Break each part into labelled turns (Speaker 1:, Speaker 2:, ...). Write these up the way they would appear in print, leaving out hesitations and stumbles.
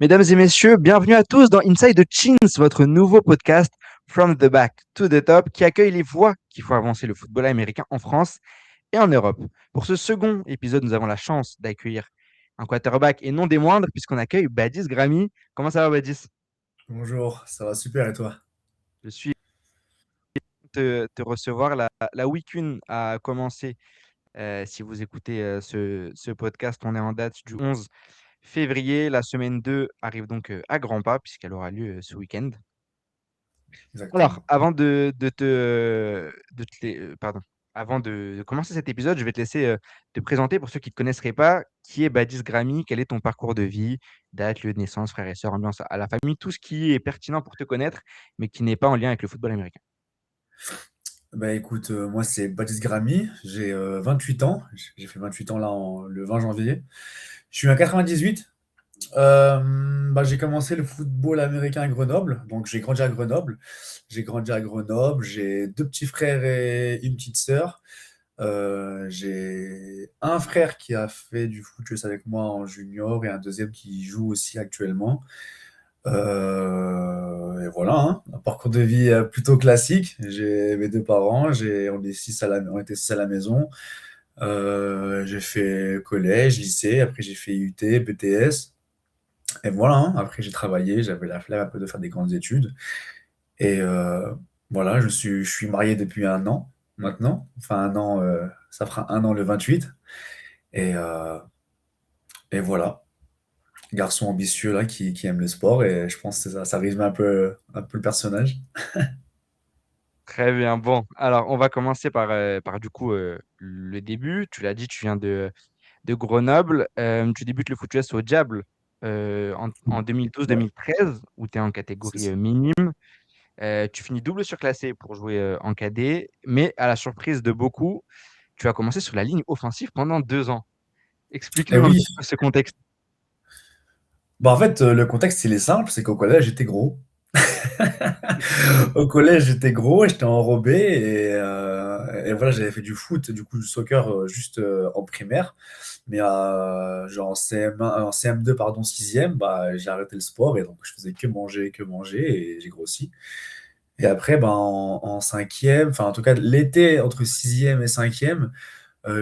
Speaker 1: Mesdames et messieurs, bienvenue à tous dans Inside the Chins, votre nouveau podcast From the Back to the Top qui accueille les voix qui font avancer le football américain en France et en Europe. Pour ce second épisode, nous avons la chance d'accueillir un quarterback et non des moindres puisqu'on accueille Badis Gramy. Comment ça va Badis?
Speaker 2: Bonjour, ça va super et toi?
Speaker 1: Je suis te recevoir. La week 1 a commencé. Si vous écoutez ce podcast, on est en date du 11 février. La semaine 2 arrive donc à grands pas puisqu'elle aura lieu ce week-end. Alors,
Speaker 2: Exactement.
Speaker 1: avant de te pardon, avant de commencer cet épisode, je vais te laisser, te présenter pour ceux qui ne te connaisseraient pas. Qui est Badis Gramy? Quel est ton parcours de vie? Date, lieu de naissance, frères et sœurs, ambiance à la famille, tout ce qui est pertinent pour te connaître, mais qui n'est pas en lien avec le football américain.
Speaker 2: Bah écoute, moi c'est Baptiste Gramy, j'ai 28 ans, j'ai fait 28 ans là le 20 janvier. Je suis un 98. Bah, j'ai commencé le football américain à Grenoble, donc j'ai grandi à Grenoble. J'ai grandi à Grenoble, j'ai deux petits frères et une petite sœur. J'ai un frère qui a fait du foot juste avec moi en junior et un deuxième qui joue aussi actuellement. Et voilà, hein, un parcours de vie plutôt classique. J'ai mes deux parents, on était six à la maison. J'ai fait collège, lycée, après j'ai fait IUT, BTS. Et voilà, hein, après j'ai travaillé, j'avais la flemme un peu de faire des grandes études. Et voilà, je suis marié depuis un an maintenant. Enfin, un an, ça fera un an le 28. Et, euh, et voilà, garçon ambitieux là qui aime le sport. Et je pense que ça résume un peu le personnage.
Speaker 1: Très bien. Bon, alors on va commencer par du coup le début. Tu l'as dit, tu viens de Grenoble. Tu débutes le foot US au Diable en
Speaker 2: Ouais,
Speaker 1: 2012-2013, où tu es en
Speaker 2: c'est
Speaker 1: catégorie
Speaker 2: ça.
Speaker 1: minime. Tu finis double surclassé pour jouer en cadet, mais à la surprise de beaucoup, tu as commencé sur la ligne offensive pendant 2 ans.
Speaker 2: Et
Speaker 1: Explique-nous un
Speaker 2: oui,
Speaker 1: petit peu ce contexte.
Speaker 2: bah en fait, le contexte, il est simple, c'est qu'au collège, j'étais gros. Au collège, j'étais gros, j'étais enrobé et voilà, j'avais fait du foot, du coup du soccer juste en primaire. Mais genre en CM1, en CM2, pardon, sixième, bah, j'ai arrêté le sport et donc je faisais que manger et j'ai grossi. Et après, bah, en cinquième, enfin en tout cas l'été entre sixième et cinquième,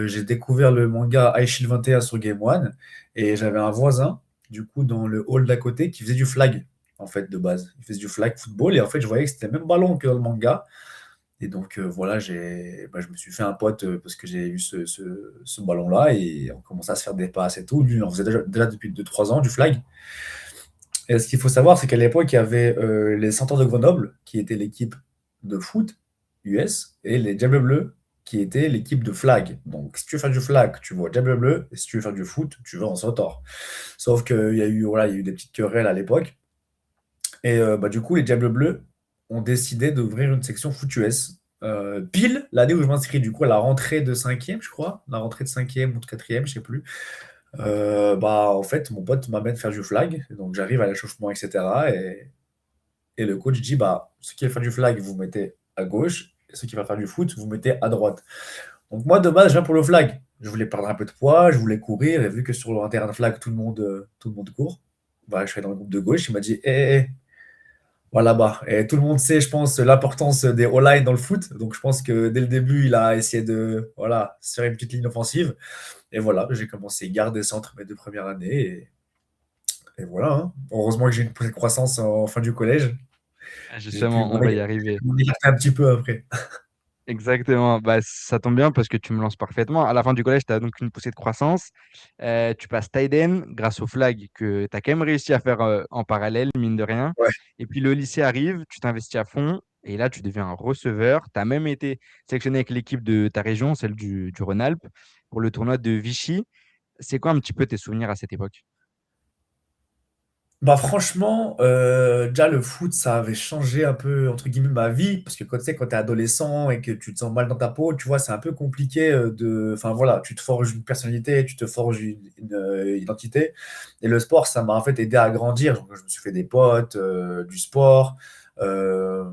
Speaker 2: j'ai découvert le manga Aishil 21 sur Game One et j'avais un voisin, du coup, dans le hall d'à côté qui faisait du flag, en fait, de base. Il faisait du flag football et en fait, je voyais que c'était le même ballon que dans le manga. Et donc, voilà, je me suis fait un pote parce que j'ai eu ce ballon-là et on commençait à se faire des passes et tout. Lui, on faisait déjà depuis 2 3 ans du flag. Et ce qu'il faut savoir, c'est qu'à l'époque, il y avait les Centaures de Grenoble, qui était l'équipe de foot US, et les Diables Bleus, qui était l'équipe de flag. Donc, si tu veux faire du flag, tu vas au Diable Bleu, et si tu veux faire du foot, tu vas en Centaure. Sauf qu'il y a eu, voilà, il y a eu des petites querelles à l'époque. Et bah, du coup, les Diables Bleus ont décidé d'ouvrir une section foot US. Pile l'année où je m'inscris, du coup, à la rentrée de cinquième, je crois, la rentrée de cinquième ou de quatrième, je sais plus. Bah, en fait, mon pote m'amène faire du flag, donc j'arrive à l'échauffement, etc. Et le coach dit, bah, ceux qui veulent faire du flag, vous mettez à gauche, et ceux qui veulent faire du foot, vous mettez à droite. Donc moi, de base, je viens pour le flag. Je voulais perdre un peu de poids, je voulais courir, et vu que sur le terrain de flag, tout le monde court, bah, je suis dans le groupe de gauche, il m'a dit, voilà là-bas. Et tout le monde sait, je pense, l'importance des all-line dans le foot. Donc je pense que dès le début, il a essayé de voilà, se faire une petite ligne offensive. Et voilà, j'ai commencé garde et centre mes 2 premières années. Et voilà, hein. Heureusement que j'ai une petite croissance en fin du collège.
Speaker 1: Ah,
Speaker 2: J'ai pu
Speaker 1: justement, on va y arriver.
Speaker 2: m'en écarter un petit peu après.
Speaker 1: Exactement. Bah, ça tombe bien parce que tu me lances parfaitement. À la fin du collège, tu as donc une poussée de croissance. Tu passes tight end grâce au flag que tu as quand même réussi à faire en parallèle, mine de rien.
Speaker 2: Ouais.
Speaker 1: Et puis le lycée arrive, tu t'investis à fond. Et là, tu deviens un receveur. Tu as même été sélectionné avec l'équipe de ta région, celle du Rhône-Alpes, pour le tournoi de Vichy. C'est quoi un petit peu tes souvenirs à cette époque?
Speaker 2: Bah franchement, déjà le foot, ça avait changé un peu, entre guillemets, ma vie, parce que quand tu sais, quand tu es adolescent et que tu te sens mal dans ta peau, tu vois, c'est un peu compliqué enfin voilà, tu te forges une personnalité, tu te forges une identité. Et le sport, ça m'a en fait aidé à grandir. Donc, je me suis fait des potes, du sport. euh,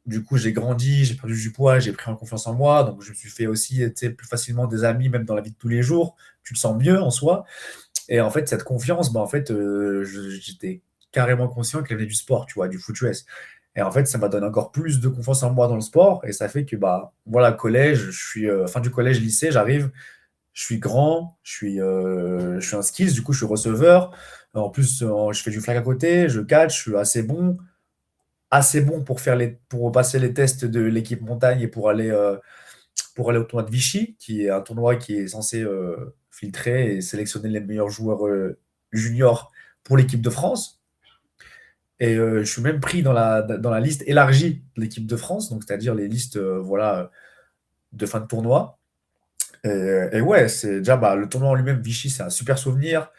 Speaker 2: du coup, j'ai grandi, j'ai perdu du poids, j'ai pris en confiance en moi. Donc, je me suis fait aussi, tu sais, plus facilement des amis, même dans la vie de tous les jours. Tu te sens mieux en soi. Et en fait, cette confiance, bah, en fait, j'étais carrément conscient qu'elle venait du sport, tu vois, du foot US. Et en fait, ça m'a donné encore plus de confiance en moi dans le sport. Et ça fait que, bah, voilà, collège, fin du collège, lycée, j'arrive, je suis grand, je suis un skills, du coup, je suis receveur. En plus, je fais du flag à côté, je catch, je suis assez bon pour passer les tests de l'équipe montagne et pour aller au tournoi de Vichy, qui est un tournoi qui est censé filtrer et sélectionner les meilleurs joueurs juniors pour l'équipe de France. Et je suis même pris dans la liste élargie de l'équipe de France, donc c'est-à-dire les listes voilà, de fin de tournoi. Et ouais, c'est déjà bah, le tournoi en lui-même, Vichy, c'est un super souvenir.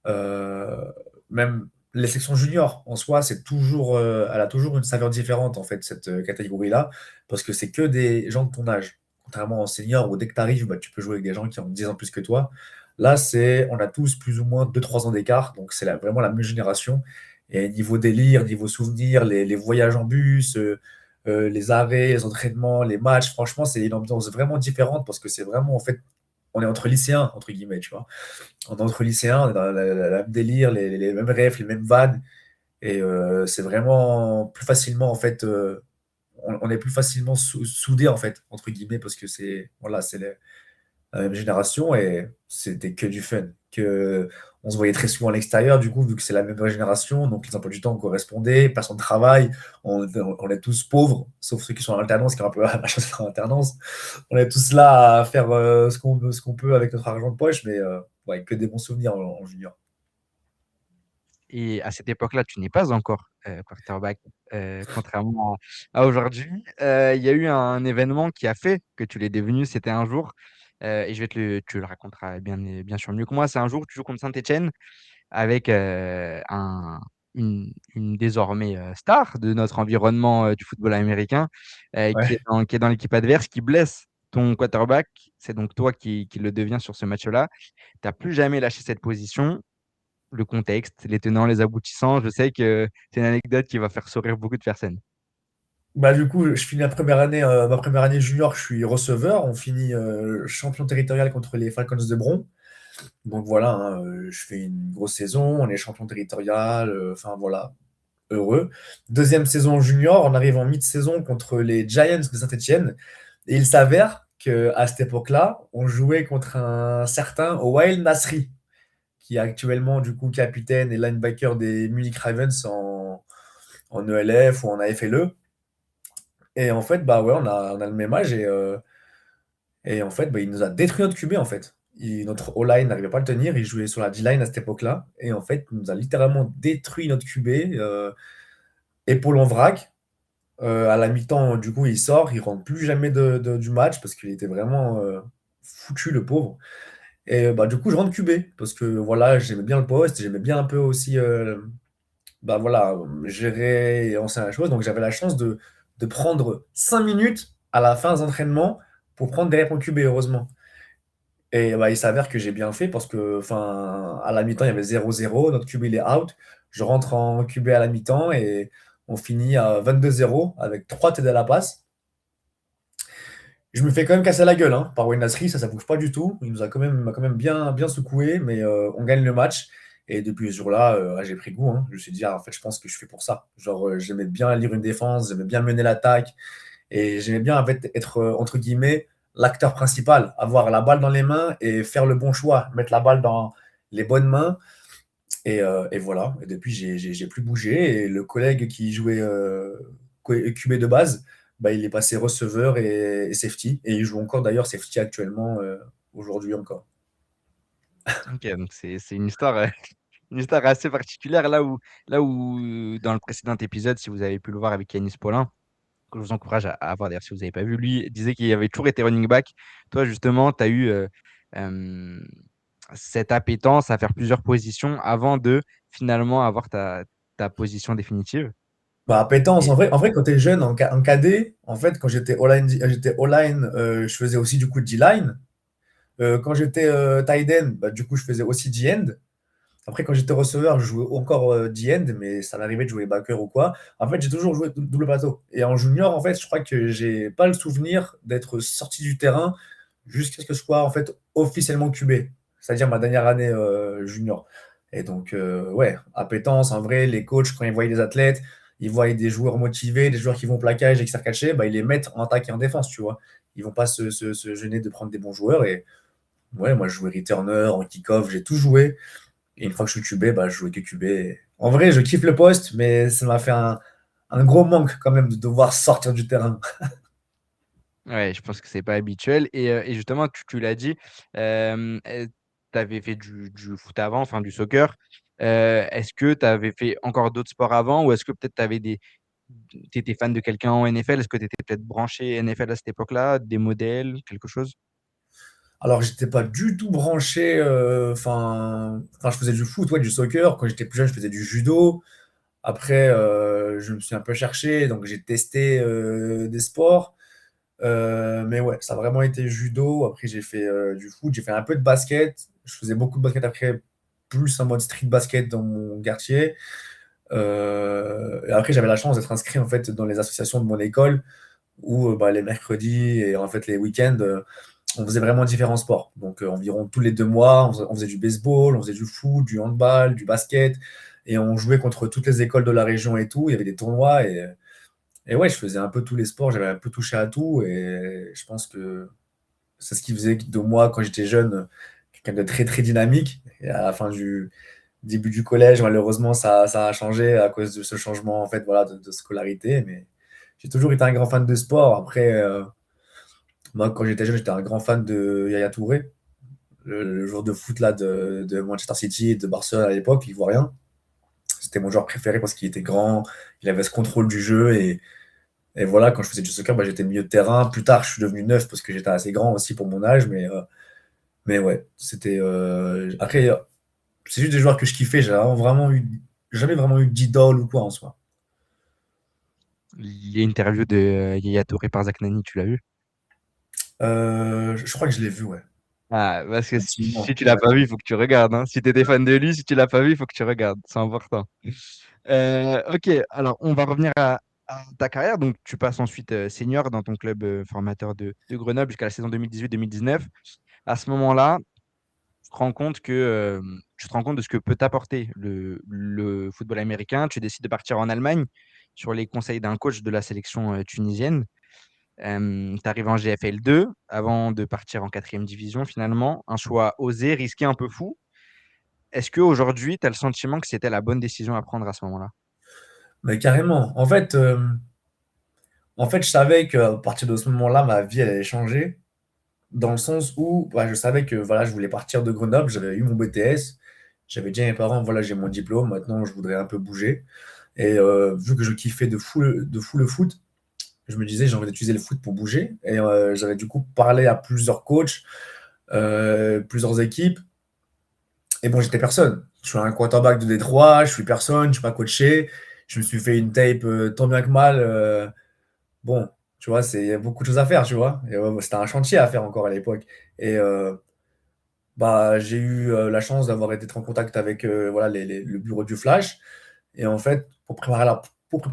Speaker 2: Euh, Même les sections juniors en soi, elle a toujours une saveur différente en fait, cette catégorie-là, parce que c'est que des gens de ton âge. Contrairement en senior, où dès que tu arrives, bah, tu peux jouer avec des gens qui ont 10 ans plus que toi. Là, on a tous plus ou moins 2 3 ans d'écart, donc c'est vraiment la même génération. Et niveau délire, niveau souvenir, les voyages en bus, les arrêts, les entraînements, les matchs, franchement, c'est une ambiance vraiment différente parce que c'est vraiment, en fait, on est entre lycéens, entre guillemets, tu vois. On est entre lycéens, on est dans le même délire, les mêmes rêves, les mêmes vannes. Et c'est vraiment plus facilement, en fait, on est plus facilement soudés, en fait, entre guillemets, parce que voilà, c'est la même génération et c'était que du fun. On se voyait très souvent à l'extérieur, du coup, vu que c'est la même génération, donc les emplois du temps correspondaient, personne ne travaille, on est tous pauvres, sauf ceux qui sont en alternance, qui ont un peu la chance d'être en alternance. On est tous là à faire ce qu'on peut avec notre argent de poche, mais ouais, que des bons souvenirs en junior.
Speaker 1: Et à cette époque-là, tu n'es pas encore quarterback, contrairement à aujourd'hui. Il y a eu un événement qui a fait que tu l'es devenu. C'était un jour, et tu le raconteras bien sûr mieux que moi. C'est un jour, tu joues contre Saint-Étienne avec une désormais star de notre environnement du football américain,
Speaker 2: Ouais.
Speaker 1: qui est dans l'équipe adverse, qui blesse ton quarterback. C'est donc toi qui le deviens sur ce match-là. Tu n'as plus jamais lâché cette position. Le contexte, les tenants, les aboutissants. Je sais que c'est une anecdote qui va faire sourire beaucoup de personnes.
Speaker 2: Bah, du coup, je finis ma première année junior, je suis receveur. On finit champion territorial contre les Falcons de Bron. Donc voilà, hein, je fais une grosse saison, on est champion territorial, enfin voilà, heureux. Deuxième saison junior, on arrive en mi-saison contre les Giants de Saint-Etienne. Et il s'avère qu'à cette époque-là, on jouait contre un certain Wael Nasri, qui est actuellement du coup capitaine et linebacker des Munich Ravens en ELF ou en AFLE. Et en fait, bah ouais, on a le même âge et en fait, bah, il nous a détruit notre QB en fait. Notre O-line n'arrivait pas à le tenir, il jouait sur la D-line à cette époque-là. Et en fait, il nous a littéralement détruit notre QB, épaule en vrac. À la mi-temps, du coup, il sort, il rentre plus jamais du match parce qu'il était vraiment foutu, le pauvre. Et bah, du coup, je rentre QB parce que voilà, j'aimais bien le poste, j'aimais bien un peu aussi bah, voilà, gérer et enseigner la chose. Donc, j'avais la chance de prendre 5 minutes à la fin des entraînements pour prendre des réponses QB, heureusement. Et bah, il s'avère que j'ai bien fait parce que, enfin, à la mi-temps, il y avait 0-0. Notre QB, il est out. Je rentre en QB à la mi-temps et on finit à 22-0 avec 3 TD à la passe. Je me fais quand même casser la gueule hein, par Wayne Nasri, ça bouge pas du tout. Il m'a quand même bien, bien secoué, mais on gagne le match. Et depuis ce jour-là, j'ai pris goût, hein. Je me suis dit, ah, en fait, je pense que je fais pour ça. Genre, j'aimais bien lire une défense, j'aimais bien mener l'attaque, et j'aimais bien en fait, être, entre guillemets, l'acteur principal, avoir la balle dans les mains et faire le bon choix, mettre la balle dans les bonnes mains. Et voilà. Et depuis, j'ai plus bougé. Et le collègue qui jouait QB de base, bah, il est passé receveur et safety. Et il joue encore d'ailleurs safety actuellement, aujourd'hui encore.
Speaker 1: Ok, donc c'est une histoire, une histoire assez particulière là où dans le précédent épisode, si vous avez pu le voir avec Yanis Paulin, que je vous encourage à voir d'ailleurs si vous n'avez pas vu, lui disait qu'il avait toujours été running back. Toi, justement, tu as eu euh, cette appétence à faire plusieurs positions avant de finalement avoir ta position définitive.
Speaker 2: Bah, appétence,
Speaker 1: Et
Speaker 2: en vrai, quand tu es jeune, en cadet, en fait, quand j'étais all-line, je faisais aussi du coup D-line. Quand j'étais tight end, bah, du coup, je faisais aussi D-end. Après, quand j'étais receveur, je jouais encore D-end, mais ça m'arrivait de jouer backer ou quoi. En fait, j'ai toujours joué double plateau. Et en junior, en fait, je crois que j'ai pas le souvenir d'être sorti du terrain jusqu'à ce que je sois en fait officiellement QB. c'est-à-dire ma dernière année junior. Et donc, ouais, appétence, en vrai, les coachs, quand ils voient des athlètes, ils voient des joueurs motivés, des joueurs qui vont plaquage et qui savent catcher, bah, ils les mettent en attaque et en défense, tu vois. Ils vont pas se gêner de prendre des bons joueurs. Et ouais, moi, je jouais returner, en kick-off, j'ai tout joué. Et une fois que je suis QB, bah, je jouais que QB. En vrai, je kiffe le poste, mais ça m'a fait un gros manque quand même de devoir sortir du terrain.
Speaker 1: Ouais, je pense que c'est pas habituel et justement tu l'as dit, tu avais fait du foot avant, enfin du soccer. Est-ce que tu avais fait encore d'autres sports avant ou est-ce que peut-être tu étais fan de quelqu'un en NFL? Est-ce que tu étais peut-être branché NFL à cette époque-là? Des modèles, quelque chose?
Speaker 2: Alors, j'étais pas du tout branché. Enfin, je faisais du foot, ouais, du soccer. Quand j'étais plus jeune, je faisais du judo. Après, je me suis un peu cherché, donc j'ai testé des sports. Mais ouais, ça a vraiment été judo. Après, j'ai fait du foot, j'ai fait un peu de basket. Je faisais beaucoup de basket après, plus en mode street basket dans mon quartier. Et après, j'avais la chance d'être inscrit en fait dans les associations de mon école où bah, les mercredis et en fait les week-ends, on faisait vraiment différents sports. Donc environ tous les 2 mois, on faisait du baseball, on faisait du foot, du handball, du basket. Et on jouait contre toutes les écoles de la région et tout. Il y avait des tournois et ouais, je faisais un peu tous les sports, j'avais un peu touché à tout. Et je pense que c'est ce qui faisait de moi, quand j'étais jeune, quelqu'un de très très dynamique. Et à la fin du début du collège, malheureusement, ça a changé à cause de ce changement en fait, voilà, de scolarité. Mais j'ai toujours été un grand fan de sport. Après, moi, quand j'étais jeune, j'étais un grand fan de Yaya Touré, le joueur de foot là, de Manchester City et de Barcelone à l'époque, ivoirien. C'était mon joueur préféré parce qu'il était grand, il avait ce contrôle du jeu. Et voilà, quand je faisais du soccer, bah, j'étais milieu de terrain. Plus tard, je suis devenu neuf parce que j'étais assez grand aussi pour mon âge. Mais ouais, c'était. Après, c'est juste des joueurs que je kiffais. J'ai jamais vraiment eu d'idole ou quoi en soi.
Speaker 1: L'interview de Yaya Touré par Zach Nani, tu l'as vu?
Speaker 2: Je crois que je l'ai vu, ouais.
Speaker 1: Ah, parce que si
Speaker 2: Intimement,
Speaker 1: tu l'as
Speaker 2: ouais.
Speaker 1: pas vu, il faut que tu regardes, hein. Si tu étais fan de lui, si tu l'as pas vu, il faut que tu regardes. C'est important. Ok, alors on va revenir à ta carrière. Donc, tu passes ensuite senior dans ton club formateur de Grenoble jusqu'à la saison 2018-2019. À ce moment-là, tu te rends compte de ce que peut t'apporter le football américain. Tu décides de partir en Allemagne sur les conseils d'un coach de la sélection tunisienne. Tu arrives en GFL 2 avant de partir en quatrième division finalement. Un choix osé, risqué, un peu fou. Est-ce qu'aujourd'hui, tu as le sentiment que c'était la bonne décision à prendre à ce moment-là?
Speaker 2: Mais carrément. En fait, je savais qu'à partir de ce moment-là, ma vie elle allait changer. Dans le sens où bah, je savais que voilà, je voulais partir de Grenoble, j'avais eu mon BTS, j'avais dit à mes parents, voilà, j'ai mon diplôme, maintenant je voudrais un peu bouger. Et vu que je kiffais de fou le foot, je me disais, j'ai envie d'utiliser le foot pour bouger. Et j'avais du coup parlé à plusieurs coachs, plusieurs équipes. Et bon, j'étais personne. Je suis un quarterback de Détroit, je suis personne, je suis pas coaché. Je me suis fait une tape tant bien que mal. Bon, tu vois, il y a beaucoup de choses à faire, tu vois. Et, c'était un chantier à faire encore à l'époque. Et bah, j'ai eu la chance d'avoir été en contact avec voilà, le bureau du Flash. Et en fait, pour préparer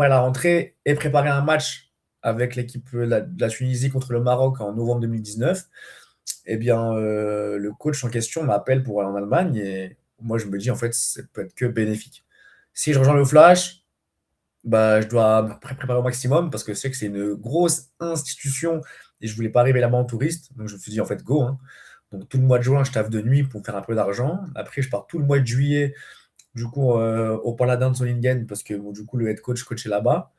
Speaker 2: la rentrée et préparer un match avec l'équipe de la Tunisie contre le Maroc en novembre 2019, eh bien, le coach en question m'appelle pour aller en Allemagne. Et moi, je me dis, en fait, ça peut être que bénéfique. Si je rejoins le Flash, bah, je dois me préparer au maximum parce que c'est une grosse institution et je voulais pas arriver là-bas en touriste. Donc, je me suis dit, en fait, go, hein. Donc, tout le mois de juin, je taffe de nuit pour faire un peu d'argent. Après, je pars tout le mois de juillet, du coup, au Paladin de Solingen parce que, bon, du coup, le head coach coachait là-bas,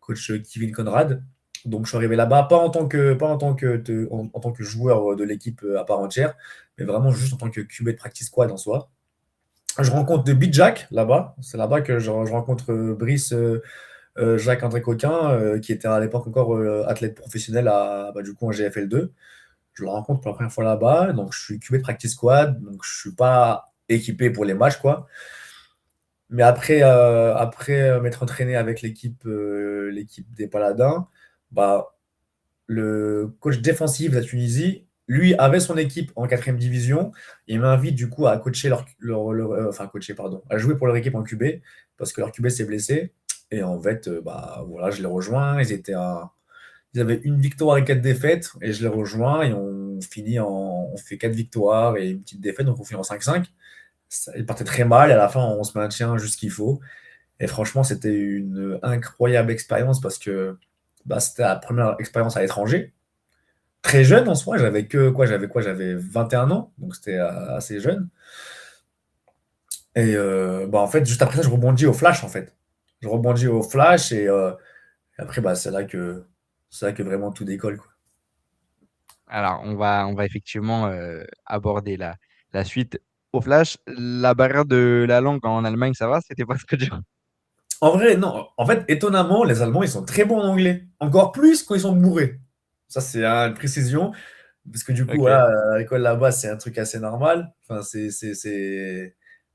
Speaker 2: coach Kevin Conrad. Donc, je suis arrivé là-bas, pas en tant que joueur de l'équipe à part entière, mais vraiment juste en tant que QB de practice squad en soi. Je rencontre de Big Jack là-bas. C'est là-bas que je rencontre Brice, Jacques-André Coquin, qui était à l'époque encore athlète professionnel bah, du coup en GFL 2. Je le rencontre pour la première fois là-bas. Donc, je suis QB de practice squad. Donc, je suis pas équipé pour les matchs, quoi. Mais après m'être entraîné avec l'équipe des Paladins, bah, le coach défensif de la Tunisie, lui, avait son équipe en quatrième division. Il m'invite du coup à coacher enfin coacher, pardon, à jouer pour leur équipe en QB parce que leur QB s'est blessé. Et en fait, bah, voilà, je les rejoins. Ils avaient une victoire et 4 défaites, et je les rejoins, et on fait 4 victoires et une petite défaite, donc on finit en 5-5. Ils partaient très mal, et à la fin, on se maintient juste ce qu'il faut. Et franchement, c'était une incroyable expérience parce que bah, c'était la première expérience à l'étranger. Très jeune en soi, j'avais 21 ans, donc c'était assez jeune. Et bah, en fait, juste après ça, je rebondis au flash, en fait. Je rebondis au flash, et après, bah, c'est là que vraiment tout décolle, quoi.
Speaker 1: Alors, on va effectivement aborder la suite au flash. La barrière de la langue en Allemagne, ça va? C'était pas très dur.
Speaker 2: En vrai, non. En fait, étonnamment, les Allemands, ils sont très bons en anglais. Encore plus quand ils sont bourrés. Ça, c'est une précision. Parce que du coup,
Speaker 1: Ok.
Speaker 2: voilà, à l'école là-bas, c'est un truc assez normal. Enfin, c'est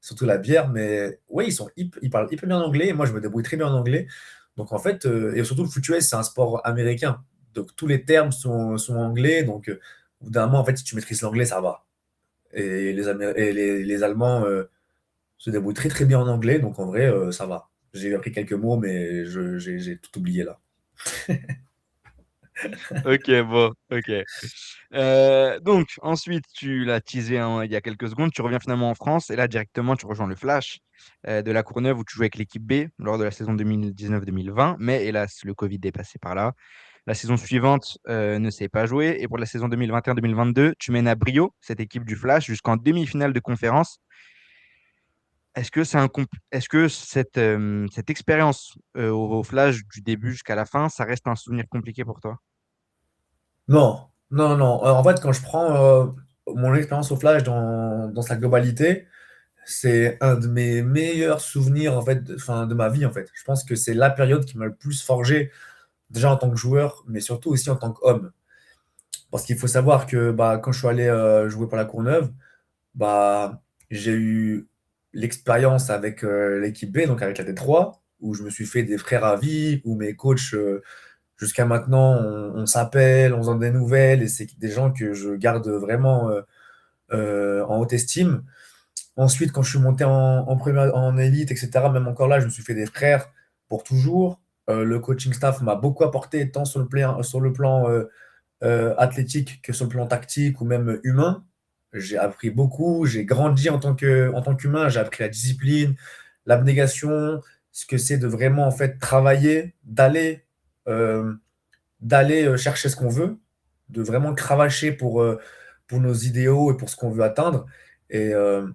Speaker 2: surtout la bière. Mais oui, ils parlent hyper bien anglais. Et moi, je me débrouille très bien en anglais. Donc, en fait, et surtout, le foot US, c'est un sport américain. Donc, tous les termes sont anglais. Donc, au bout d'un moment, en fait, si tu maîtrises l'anglais, ça va. Et les Allemands se débrouillent très, très bien en anglais. Donc, en vrai, ça va. J'ai appris quelques mots, mais j'ai tout oublié là.
Speaker 1: Ok, bon, ok. Donc, ensuite, tu l'as teasé il y a quelques secondes, tu reviens finalement en France et là, directement, tu rejoins le Flash de la Courneuve où tu jouais avec l'équipe B lors de la saison 2019-2020. Mais hélas, le Covid est passé par là. La saison suivante ne s'est pas jouée et pour la saison 2021-2022, tu mènes à brio cette équipe du Flash jusqu'en demi-finale de conférence. Est-ce que cette expérience au Flash du début jusqu'à la fin, ça reste un souvenir compliqué pour toi?
Speaker 2: Non, non, non. En fait, quand je prends mon expérience au Flash dans sa globalité, c'est un de mes meilleurs souvenirs en fait, enfin, de ma vie en fait. Je pense que c'est la période qui m'a le plus forgé, déjà en tant que joueur, mais surtout aussi en tant qu'homme. Parce qu'il faut savoir que bah, quand je suis allé jouer pour la Courneuve, bah, j'ai eu l'expérience avec l'équipe B, donc avec la D3, où je me suis fait des frères à vie, où mes coachs, jusqu'à maintenant, on s'appelle, on se donne des nouvelles, et c'est des gens que je garde vraiment en haute estime. Ensuite, quand je suis monté en première, en élite, etc., même encore là, je me suis fait des frères pour toujours. Le coaching staff m'a beaucoup apporté, tant sur le plan athlétique que sur le plan tactique ou même humain. J'ai appris beaucoup, j'ai grandi en tant qu'humain, j'ai appris la discipline, l'abnégation, ce que c'est de vraiment en fait travailler, euh, d'aller chercher ce qu'on veut, de vraiment cravacher pour nos idéaux et pour ce qu'on veut atteindre. Et, euh,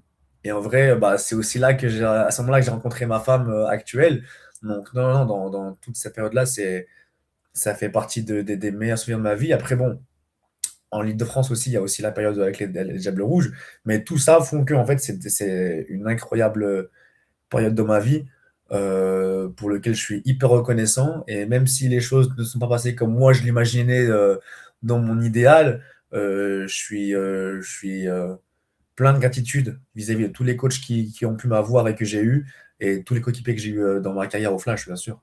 Speaker 2: et en vrai, bah, c'est aussi là à ce moment-là que j'ai rencontré ma femme actuelle. Donc, non, non, dans toute cette période-là, ça fait partie des meilleurs souvenirs de ma vie. Après, bon, en Île-de-France aussi, il y a aussi la période avec les Diables Rouges. Mais tout ça font que, en fait, c'est une incroyable période de ma vie pour lequel je suis hyper reconnaissant. Et même si les choses ne sont pas passées comme moi je l'imaginais dans mon idéal, je suis plein de gratitude vis-à-vis de tous les coachs qui ont pu m'avoir et que j'ai eu, et tous les coéquipiers que j'ai eu dans ma carrière au Flash, bien sûr.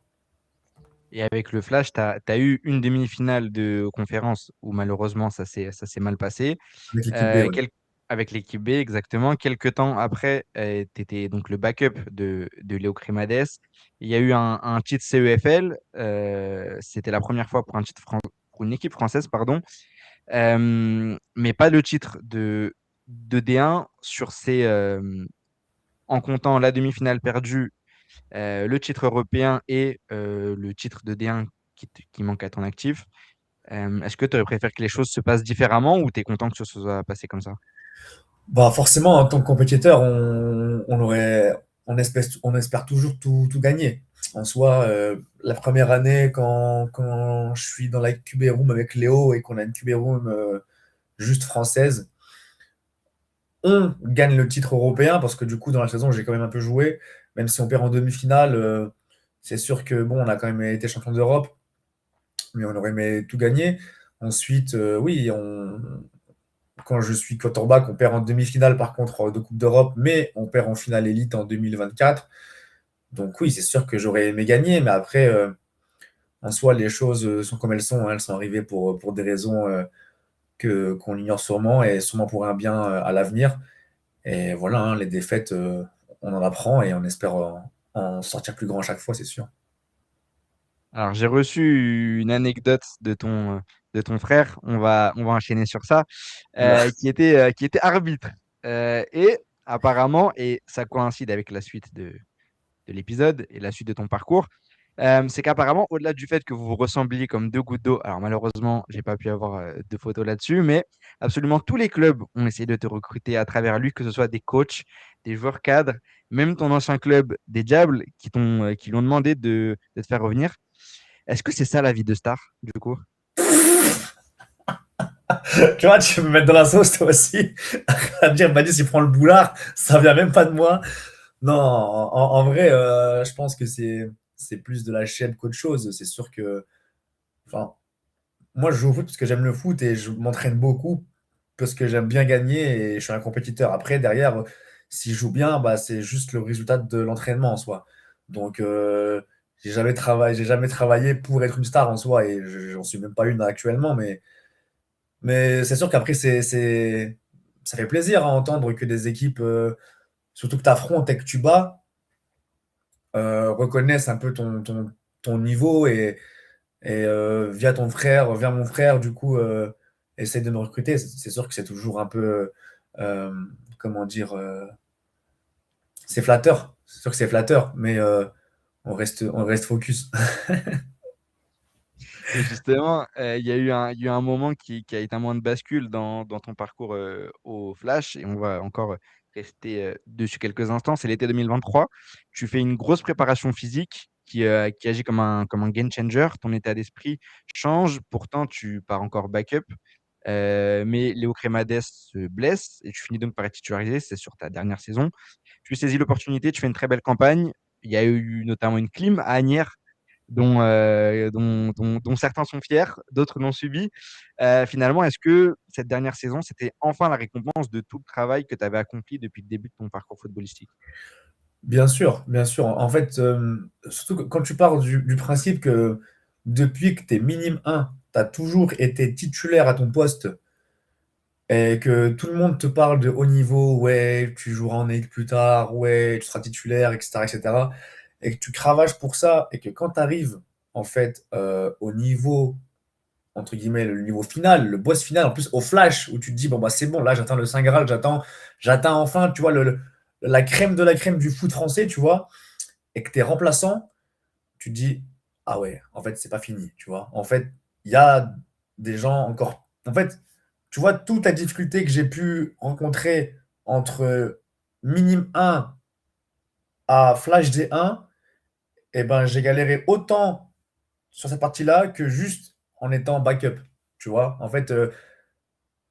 Speaker 1: Et avec le Flash, tu as eu une demi-finale de conférence où malheureusement ça s'est mal passé.
Speaker 2: Avec l'équipe B,
Speaker 1: Euh,
Speaker 2: ouais.
Speaker 1: quel- Avec l'équipe B, exactement. Quelques temps après, tu étais donc le backup de Léo Cremades. Il y a eu un titre CEFL. C'était la première fois pour une équipe française, pardon. Mais pas le titre de D1 en comptant la demi-finale perdue, le titre européen et le titre de D1 qui manque à ton actif. Est-ce que tu aurais préféré que les choses se passent différemment ou tu es content que ce soit passé comme ça?
Speaker 2: Bah forcément, en tant que compétiteur, on espère toujours tout gagner. En soi, la première année, quand je suis dans la QB Room avec Léo et qu'on a une QB Room juste française, on gagne le titre européen parce que du coup, dans la saison, j'ai quand même un peu joué. Même si on perd en demi-finale, c'est sûr que bon, on a quand même été champion d'Europe, mais on aurait aimé tout gagner. Ensuite, oui, quand je suis quarterback, on perd en demi-finale par contre de Coupe d'Europe, mais on perd en finale élite en 2024. Donc oui, c'est sûr que j'aurais aimé gagner, mais après, en soi, les choses sont comme elles sont, hein. Elles sont arrivées pour des raisons qu'on ignore sûrement, et sûrement pour un bien à l'avenir. Et voilà, hein, les défaites, on en apprend et on espère en sortir plus grand à chaque fois, c'est sûr.
Speaker 1: Alors, j'ai reçu une anecdote de ton frère, on va enchaîner sur ça,
Speaker 2: Oula.
Speaker 1: qui était arbitre. Et apparemment, et ça coïncide avec la suite de l'épisode et la suite de ton parcours, c'est qu'apparemment, au-delà du fait que vous vous ressembliez comme deux gouttes d'eau, alors malheureusement, j'ai pas pu avoir de photos là-dessus, mais absolument tous les clubs ont essayé de te recruter à travers lui, que ce soit des coachs, des joueurs cadres, même ton ancien club des Diables qui l'ont demandé de te faire revenir. Est-ce que c'est ça la vie de star, du coup?
Speaker 2: Tu vois, tu peux me mettre dans la sauce toi aussi. À dire, Badis, il prend le boulard, ça vient même pas de moi. Non, en vrai, je pense que c'est plus de la chaîne qu'autre chose. C'est sûr que, enfin, moi, je joue au foot parce que j'aime le foot et je m'entraîne beaucoup parce que j'aime bien gagner et je suis un compétiteur. Après, derrière, si je joue bien, bah, c'est juste le résultat de l'entraînement en soi. Donc, j'ai jamais travaillé pour être une star en soi et j'en suis même pas une actuellement, mais c'est sûr qu'après, ça fait plaisir à entendre que des équipes, surtout que tu affrontes et que tu bats, reconnaissent un peu ton niveau et via mon frère, du coup, essaie de me recruter. C'est sûr que c'est toujours un peu, euh, comment dire, c'est flatteur. C'est sûr que c'est flatteur, mais on reste focus.
Speaker 1: Et justement, il y a eu un moment qui a été un moment de bascule dans ton parcours au Flash, et on va encore rester dessus quelques instants. C'est l'été 2023. Tu fais une grosse préparation physique qui agit comme un game changer. Ton état d'esprit change. Pourtant, tu pars encore backup. Mais Léo Crémades se blesse et tu finis donc par être titularisé. C'est sur ta dernière saison. Tu saisis l'opportunité, tu fais une très belle campagne. Il y a eu notamment une clim à Agnières dont certains sont fiers, d'autres l'ont subi. Finalement, est-ce que cette dernière saison, c'était enfin la récompense de tout le travail que tu avais accompli depuis le début de ton parcours footballistique?
Speaker 2: Bien sûr, bien sûr. En fait, surtout quand tu pars du principe que depuis que tu es minime 1, tu as toujours été titulaire à ton poste et que tout le monde te parle de haut niveau, ouais, tu joueras en équipe plus tard, ouais, tu seras titulaire, etc., etc., et que tu cravaches pour ça, et que quand tu arrives, en fait, au niveau, entre guillemets, le niveau final, le boss final, en plus au flash, où tu te dis, bon, bah c'est bon, là, j'atteins le Saint Graal, j'atteins enfin, tu vois, la crème de la crème du foot français, tu vois, et que tu es remplaçant, tu te dis, ah ouais, en fait, c'est pas fini, tu vois. En fait, il y a des gens encore. En fait, tu vois, toute la difficulté que j'ai pu rencontrer entre minime 1 à flash D1, eh ben, j'ai galéré autant sur cette partie-là que juste en étant backup, tu vois. En fait,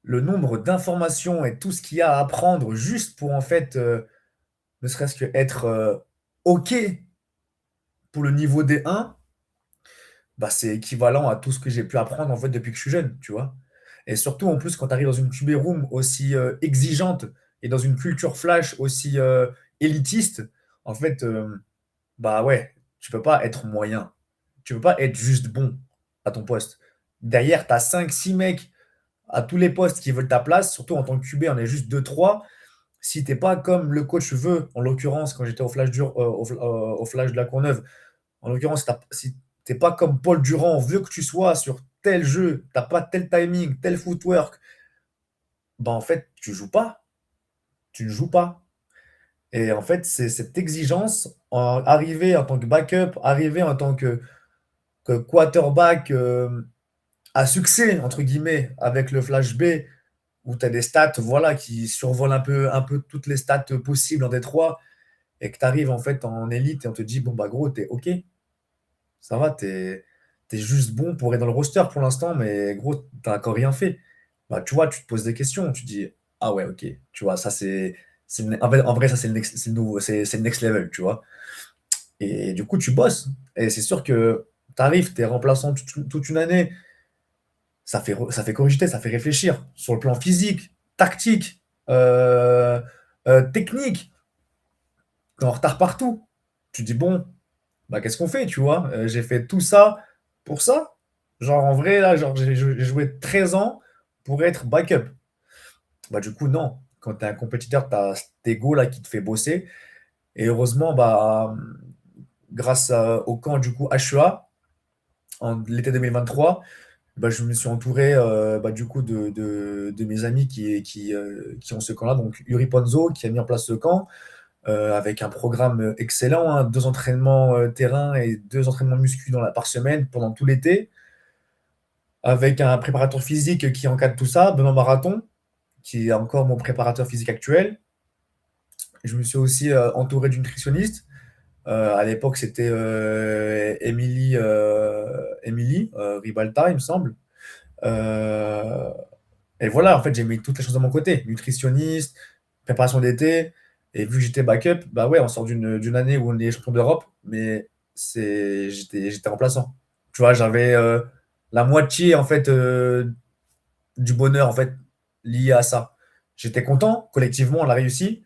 Speaker 2: le nombre d'informations et tout ce qu'il y a à apprendre juste pour, en fait, ne serait-ce que être OK pour le niveau D1, bah, c'est équivalent à tout ce que j'ai pu apprendre en fait depuis que je suis jeune, tu vois. Et surtout en plus quand tu arrives dans une QB room aussi exigeante et dans une culture flash aussi élitiste, en fait, bah ouais, tu peux pas être moyen. Tu peux pas être juste bon à ton poste. Derrière, tu as 5-6 mecs à tous les postes qui veulent ta place, surtout en tant que QB, on est juste deux trois. Si t'es pas comme le coach veut, en l'occurrence, quand j'étais au Flash de la Courneuve, en l'occurrence, si t'es pas comme Paul Durand, veut que tu sois sur tel jeu, t'as pas tel timing, tel footwork, bah en fait, tu joues pas. Tu ne joues pas. Et en fait, c'est cette exigence, arriver en tant que backup, arriver en tant que quarterback à succès, entre guillemets, avec le flash B, où tu as des stats voilà, qui survolent un peu toutes les stats possibles en Détroit, et que tu arrives en fait en élite et on te dit, bon, bah gros, t'es OK, ça va, t'es juste bon pour être dans le roster pour l'instant, mais gros, t'as encore rien fait. Bah, tu vois, tu te poses des questions, tu te dis, ah ouais, ok, tu vois, ça en vrai, ça c'est c'est le nouveau, c'est le next level, tu vois. Et du coup, tu bosses. Et c'est sûr que t'arrives, t'es remplaçant toute une année, ça fait cogiter, ça fait réfléchir sur le plan physique, tactique, euh, technique. T'es en retard partout. Tu te dis, bon, bah, qu'est-ce qu'on fait, tu vois? J'ai fait tout ça pour ça. Genre, en vrai, là, genre, j'ai joué 13 ans pour être backup. Bah, du coup, non. Quand tu es un compétiteur, tu as cet ego là qui te fait bosser. Et heureusement, bah, grâce au camp du coup HEA, en l'été 2023, bah, je me suis entouré bah, du coup de mes amis qui ont ce camp-là. Donc Yuri Ponzo qui a mis en place ce camp avec un programme excellent, hein, 2 entraînements terrain et 2 entraînements muscu par semaine pendant tout l'été, avec un préparateur physique qui encadre tout ça, Benoît Marathon, qui est encore mon préparateur physique actuel. Je me suis aussi entouré d'une nutritionniste. À l'époque, c'était Émilie Ribalta, il me semble. Euh, et voilà, en fait, j'ai mis toutes les choses de mon côté. Nutritionniste, préparation d'été. Et vu que j'étais backup, bah ouais, on sort d'une année où on est champion d'Europe, mais j'étais remplaçant. Tu vois, j'avais la moitié en fait du bonheur en fait lié à ça. J'étais content, collectivement, on a réussi,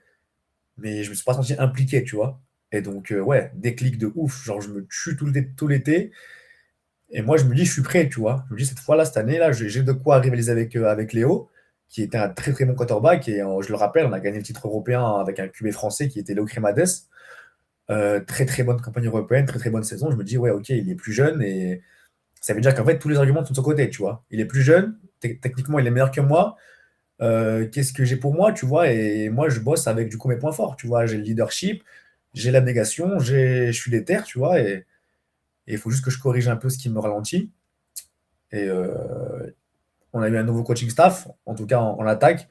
Speaker 2: mais je me suis pas senti impliqué, tu vois. Et donc, ouais, déclic de ouf. Genre, je me tue tout l'été. Et moi, je me dis, je suis prêt, tu vois. Je me dis, cette fois-là, cette année-là, j'ai de quoi rivaliser avec Léo, qui était un très très bon quarterback. Et je le rappelle, on a gagné le titre européen avec un QB français qui était Léo Cremades. Très très bonne campagne européenne, très très bonne saison. Je me dis, ouais, ok, il est plus jeune. Et ça veut dire qu'en fait, tous les arguments sont de son côté, tu vois. Il est plus jeune, techniquement, il est meilleur que moi. Qu'est-ce que j'ai pour moi, tu vois? Et moi, je bosse avec du coup mes points forts, tu vois? J'ai le leadership, j'ai l'abnégation, je suis déter, tu vois? Et il faut juste que je corrige un peu ce qui me ralentit. Et on a eu un nouveau coaching staff, en tout cas en attaque,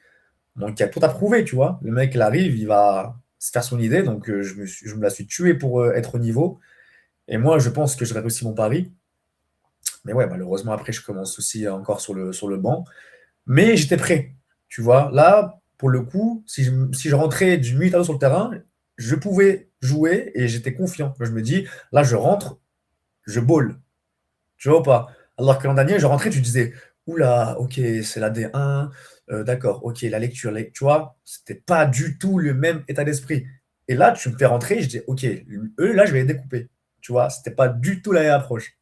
Speaker 2: donc il y a tout à prouver, tu vois? Le mec, il arrive, il va se faire son idée, donc je me la suis tué pour être au niveau. Et moi, je pense que j'aurais réussi mon pari. Mais ouais, malheureusement, après, je commence aussi encore sur le banc. Mais j'étais prêt, tu vois. Là, pour le coup, si je rentrais d'une minute à l'autre sur le terrain, je pouvais jouer et j'étais confiant. Je me dis, là, je rentre, je ball. Tu vois ou pas? Alors que l'an dernier, je rentrais, tu disais, oula, ok, c'est la D1, d'accord, ok, la lecture, tu vois, c'était pas du tout le même état d'esprit. Et là, tu me fais rentrer, je dis, ok, eux, là, je vais les découper. Tu vois, c'était pas du tout la même approche.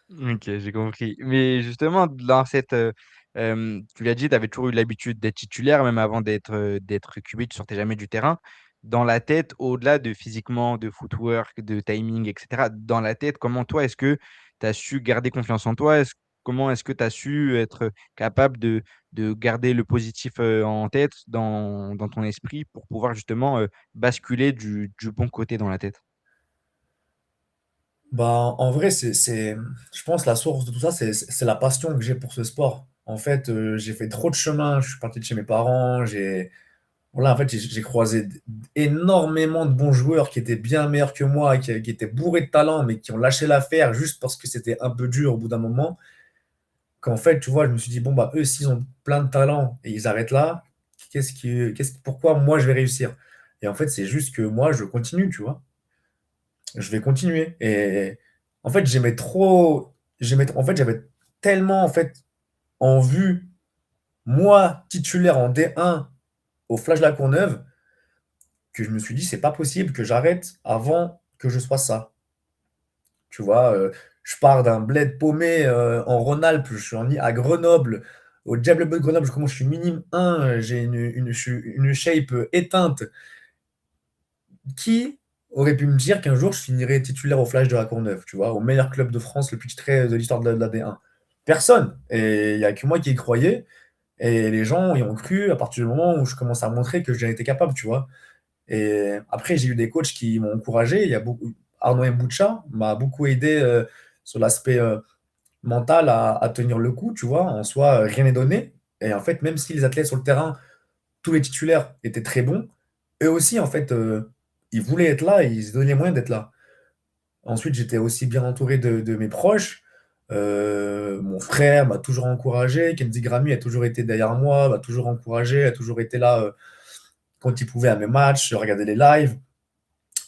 Speaker 1: Ok, j'ai compris. Mais justement, dans tu l'as dit, tu avais toujours eu l'habitude d'être titulaire, même avant d'être QB, tu sortais jamais du terrain. Dans la tête, au-delà de physiquement, de footwork, de timing, etc., dans la tête, comment toi, est-ce que tu as su garder confiance en toi? Comment est-ce que tu as su être capable de garder le positif en tête, dans ton esprit, pour pouvoir justement basculer du bon côté dans la tête?
Speaker 2: Bah, en vrai, je pense la source de tout ça, c'est la passion que j'ai pour ce sport. En fait, j'ai fait trop de chemin, je suis parti de chez mes parents, voilà, en fait, j'ai croisé énormément de bons joueurs qui étaient bien meilleurs que moi, qui étaient bourrés de talent, mais qui ont lâché l'affaire juste parce que c'était un peu dur au bout d'un moment. Qu'en fait, tu vois, je me suis dit, bon, bah, eux, s'ils ont plein de talent et ils arrêtent là, pourquoi moi je vais réussir? Et en fait, c'est juste que moi, je continue, tu vois. Je vais continuer. Et en fait, en fait, j'avais tellement, en fait, en vue, moi, titulaire en D1 au Flash de la Courneuve, que je me suis dit, c'est pas possible que j'arrête avant que je sois ça. Tu vois, je pars d'un bled paumé en Rhône-Alpes, je suis à Grenoble, au Diable Bleu de Grenoble, je commence, je suis minime 1, j'ai une shape éteinte. Qui aurait pu me dire qu'un jour je finirais titulaire au Flash de la Courneuve, tu vois, au meilleur club de France le plus titré de l'histoire de la D1? Personne. Et il n'y a que moi qui y croyais. Et les gens y ont cru à partir du moment où je commence à montrer que j'en étais capable, tu vois. Et après, j'ai eu des coachs qui m'ont encouragé. Il y a beaucoup, Arnaud Mboucha m'a beaucoup aidé sur l'aspect mental à tenir le coup, tu vois. En soi, rien n'est donné. Et en fait, même si les athlètes sur le terrain, tous les titulaires étaient très bons, eux aussi, en fait, ils voulaient être là et ils se donnaient les moyens d'être là. Ensuite, j'étais aussi bien entouré de mes proches. Mon frère m'a toujours encouragé. Kenzie Grammy a toujours été derrière moi, m'a toujours encouragé, a toujours été là quand il pouvait à mes matchs, regarder les lives.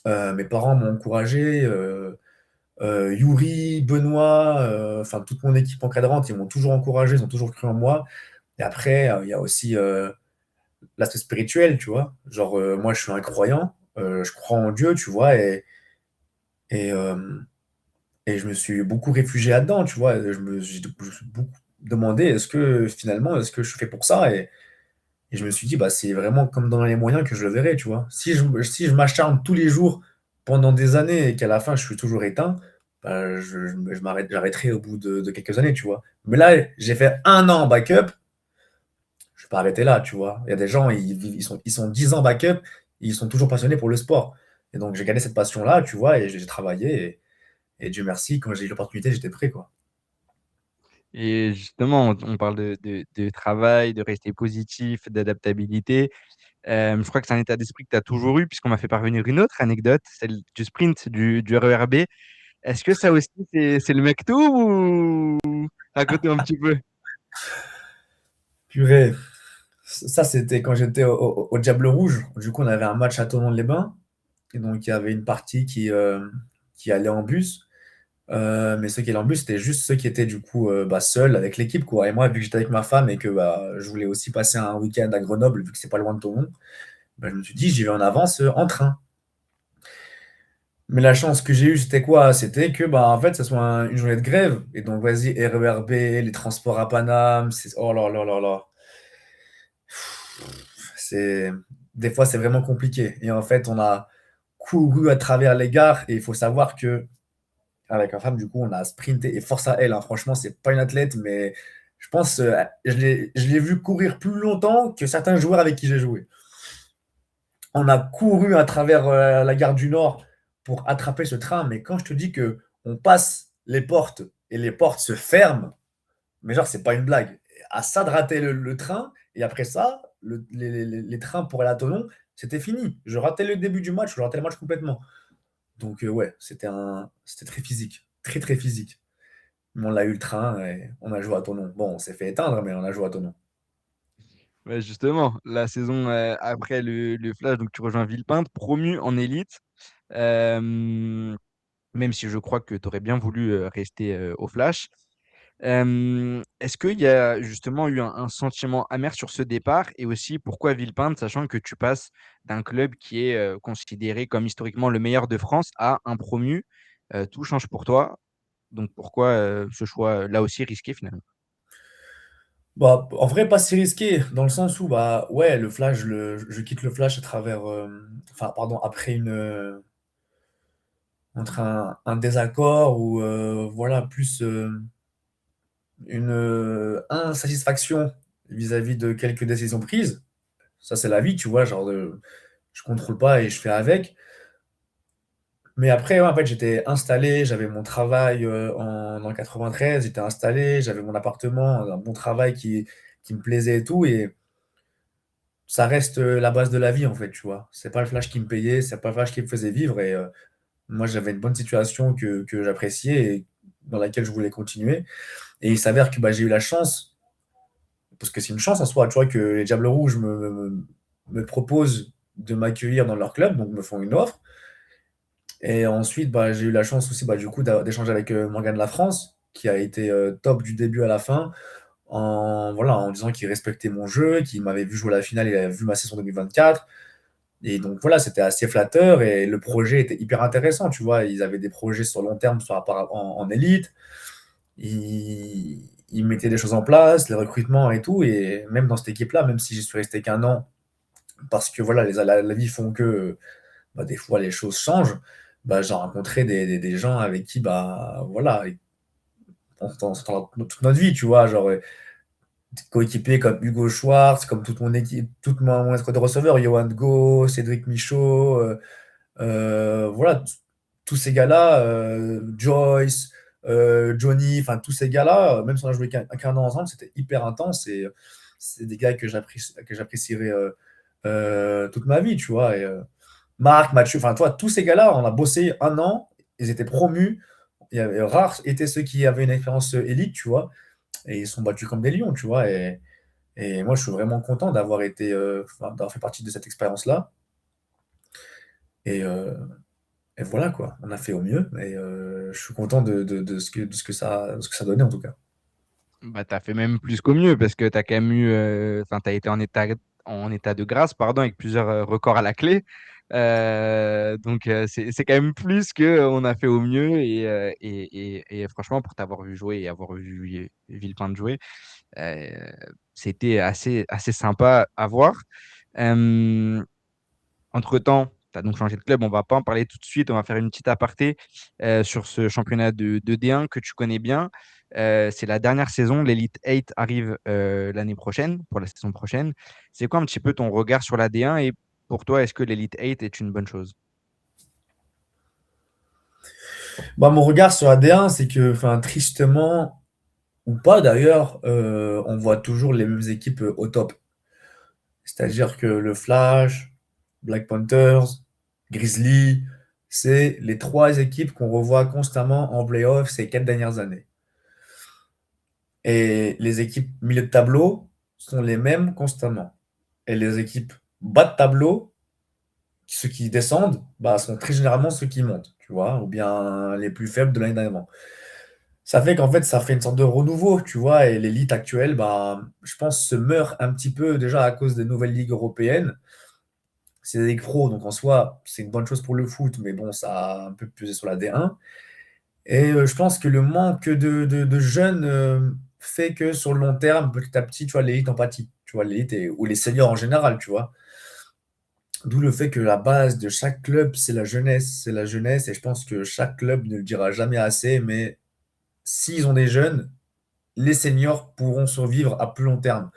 Speaker 2: Mes parents m'ont encouragé. Yuri, Benoît, enfin toute mon équipe encadrante, ils m'ont toujours encouragé, ils ont toujours cru en moi. Et après, il y a aussi l'aspect spirituel, tu vois. Genre, moi, je suis un croyant, je crois en Dieu, tu vois, et, euh, et je me suis beaucoup réfugié là-dedans, tu vois. Je me suis beaucoup demandé, est-ce que je suis fait pour ça? Et je me suis dit, bah, c'est vraiment comme dans les moyens que je le verrai, tu vois. Si je m'acharne tous les jours pendant des années et qu'à la fin, je suis toujours éteint, j'arrêterai au bout de quelques années, tu vois. Mais là, j'ai fait un an en backup, je vais pas arrêter là, tu vois. Il y a des gens, ils sont 10 ans backup, ils sont toujours passionnés pour le sport. Et donc, j'ai gagné cette passion-là, tu vois, et j'ai travaillé. Et Dieu merci, quand j'ai eu l'opportunité, j'étais prêt, quoi.
Speaker 1: Et justement, on parle de travail, de rester positif, d'adaptabilité. Je crois que c'est un état d'esprit que tu as toujours eu, puisqu'on m'a fait parvenir une autre anecdote, celle du sprint du RER B. Est-ce que ça aussi, c'est le Mektoub ou raconte un petit peu?
Speaker 2: Purée. Ça, c'était quand j'étais au Diable Rouge. Du coup, on avait un match à Thonon-les-Bains. Et donc, il y avait une partie qui allait en bus. Mais ceux qui allaient en bus, c'était juste ceux qui étaient du coup seuls avec l'équipe, quoi. Et moi, vu que j'étais avec ma femme et que je voulais aussi passer un week-end à Grenoble, vu que c'est pas loin de Thonon, je me suis dit, j'y vais en avance en train. Mais la chance que j'ai eue, c'était quoi? C'était que, en fait, ça soit une journée de grève. Et donc, vas-y, RERB, les transports à Paname, oh là là là là. C'est, des fois, c'est vraiment compliqué. Et en fait, on a couru à travers les gares. Et il faut savoir que, avec ma femme, du coup, on a sprinté. Et force à elle, hein. Franchement, c'est pas une athlète, mais je pense, je l'ai vu courir plus longtemps que certains joueurs avec qui j'ai joué. On a couru à travers la gare du Nord pour attraper ce train. Mais quand je te dis que on passe les portes et les portes se ferment, mais genre, c'est pas une blague. À ça de rater le train, et après ça, les trains pour aller à Toulon, c'était fini. Je ratais le début du match, je ratais le match complètement. Donc, ouais, c'était très physique. Très, très physique. Mais on a eu le train et on a joué à Toulon. Bon, on s'est fait éteindre, mais on a joué à Toulon.
Speaker 1: Ouais, justement, la saison après le Flash, donc tu rejoins Villepinte, promu en élite. Euh, Même si je crois que tu aurais bien voulu rester au Flash. Est-ce qu'il y a justement eu un sentiment amer sur ce départ et aussi pourquoi Villepinte, sachant que tu passes d'un club qui est considéré comme historiquement le meilleur de France à un promu, tout change pour toi. Donc pourquoi ce choix là aussi risqué finalement?
Speaker 2: En vrai, pas si risqué, dans le sens où, ouais, le Flash, je quitte le Flash à travers, enfin, pardon, après entre un désaccord ou, voilà, plus une insatisfaction vis-à-vis de quelques décisions prises. Ça, c'est la vie, tu vois, genre, je contrôle pas et je fais avec. Mais après, ouais, en fait, j'étais installé, j'avais mon travail dans le 93, j'étais installé, j'avais mon appartement, un bon travail qui me plaisait et tout. Et ça reste la base de la vie, en fait, tu vois. C'est pas le Flash qui me payait, c'est pas le Flash qui me faisait vivre. Et moi, j'avais une bonne situation que j'appréciais et dans laquelle je voulais continuer. Et il s'avère que j'ai eu la chance, parce que c'est une chance en soi, tu vois, que les Diables Rouges me proposent de m'accueillir dans leur club, donc me font une offre. Et ensuite, j'ai eu la chance aussi, du coup, d'échanger avec Morgan Lafrance, qui a été top du début à la fin, en disant qu'il respectait mon jeu, qu'il m'avait vu jouer à la finale, il avait vu ma saison 2024. Et donc voilà, c'était assez flatteur et le projet était hyper intéressant, tu vois. Ils avaient des projets sur long terme en élite. Ils mettaient des choses en place, les recrutements et tout. Et même dans cette équipe-là, même si j'y suis resté qu'un an, parce que voilà, la vie font que des fois les choses changent, j'ai rencontré des gens avec qui, voilà, on s'entend toute notre vie, tu vois. Genre, des coéquipiers comme Hugo Schwartz, comme toute mon équipe, toute mon escouade de receveurs, Johan Go, Cédric Michaud, voilà, tous ces gars-là, Joyce, Johnny, enfin tous ces gars-là, même si on a joué qu'un an ensemble, c'était hyper intense et c'est des gars que j'apprécierais toute ma vie, tu vois. Et, Marc, Mathieu, enfin toi, tous ces gars-là, on a bossé un an, ils étaient promus. Il y avait, rares étaient ceux qui avaient une expérience élite, tu vois, et ils sont battus comme des lions, tu vois. Et moi, je suis vraiment content d'avoir été, d'avoir fait partie de cette expérience-là. Et, et voilà, quoi. On a fait au mieux. Et je suis content de ce que ça donnait, en tout cas.
Speaker 1: Bah, tu as fait même plus qu'au mieux parce que tu as quand même eu, enfin, tu as été en état de grâce, pardon, avec plusieurs records à la clé. Donc, c'est quand même plus que on a fait au mieux et franchement, pour t'avoir vu jouer et avoir vu Villepin jouer, euh, c'était assez sympa à voir. Euh, Entre-temps, Tu as donc changé de club. On va pas en parler tout de suite. On va faire une petite aparté sur ce championnat de D1 que tu connais bien. C'est la dernière saison. L'Elite 8 arrive l'année prochaine, pour la saison prochaine. C'est quoi un petit peu ton regard sur la D1 et pour toi, est-ce que l'Elite 8 est une bonne chose?
Speaker 2: Bah, mon regard sur la D1, c'est que, enfin, tristement, ou pas d'ailleurs, on voit toujours les mêmes équipes au top. C'est-à-dire que le Flash, Black Panthers, Grizzly, c'est les trois équipes qu'on revoit constamment en playoff ces 4 dernières années. Et les équipes milieu de tableau sont les mêmes constamment. Et les équipes bas de tableau, ceux qui descendent, bah, sont très généralement ceux qui montent, tu vois, ou bien les plus faibles de l'année d'avant. Ça fait qu'en fait, ça fait une sorte de renouveau, tu vois, et l'élite actuelle, bah, je pense, se meurt un petit peu déjà à cause des nouvelles ligues européennes. C'est des ligues pro, donc en soi, c'est une bonne chose pour le foot, mais bon, ça a un peu pesé sur la D1. Et je pense que le manque de jeunes fait que sur le long terme, petit à petit, tu vois, l'élite en pâtit. Tu vois, l'élite ou les seniors en général, tu vois. D'où le fait que la base de chaque club, c'est la jeunesse. C'est la jeunesse, et je pense que chaque club ne le dira jamais assez, mais s'ils ont des jeunes, les seniors pourront survivre à plus long terme.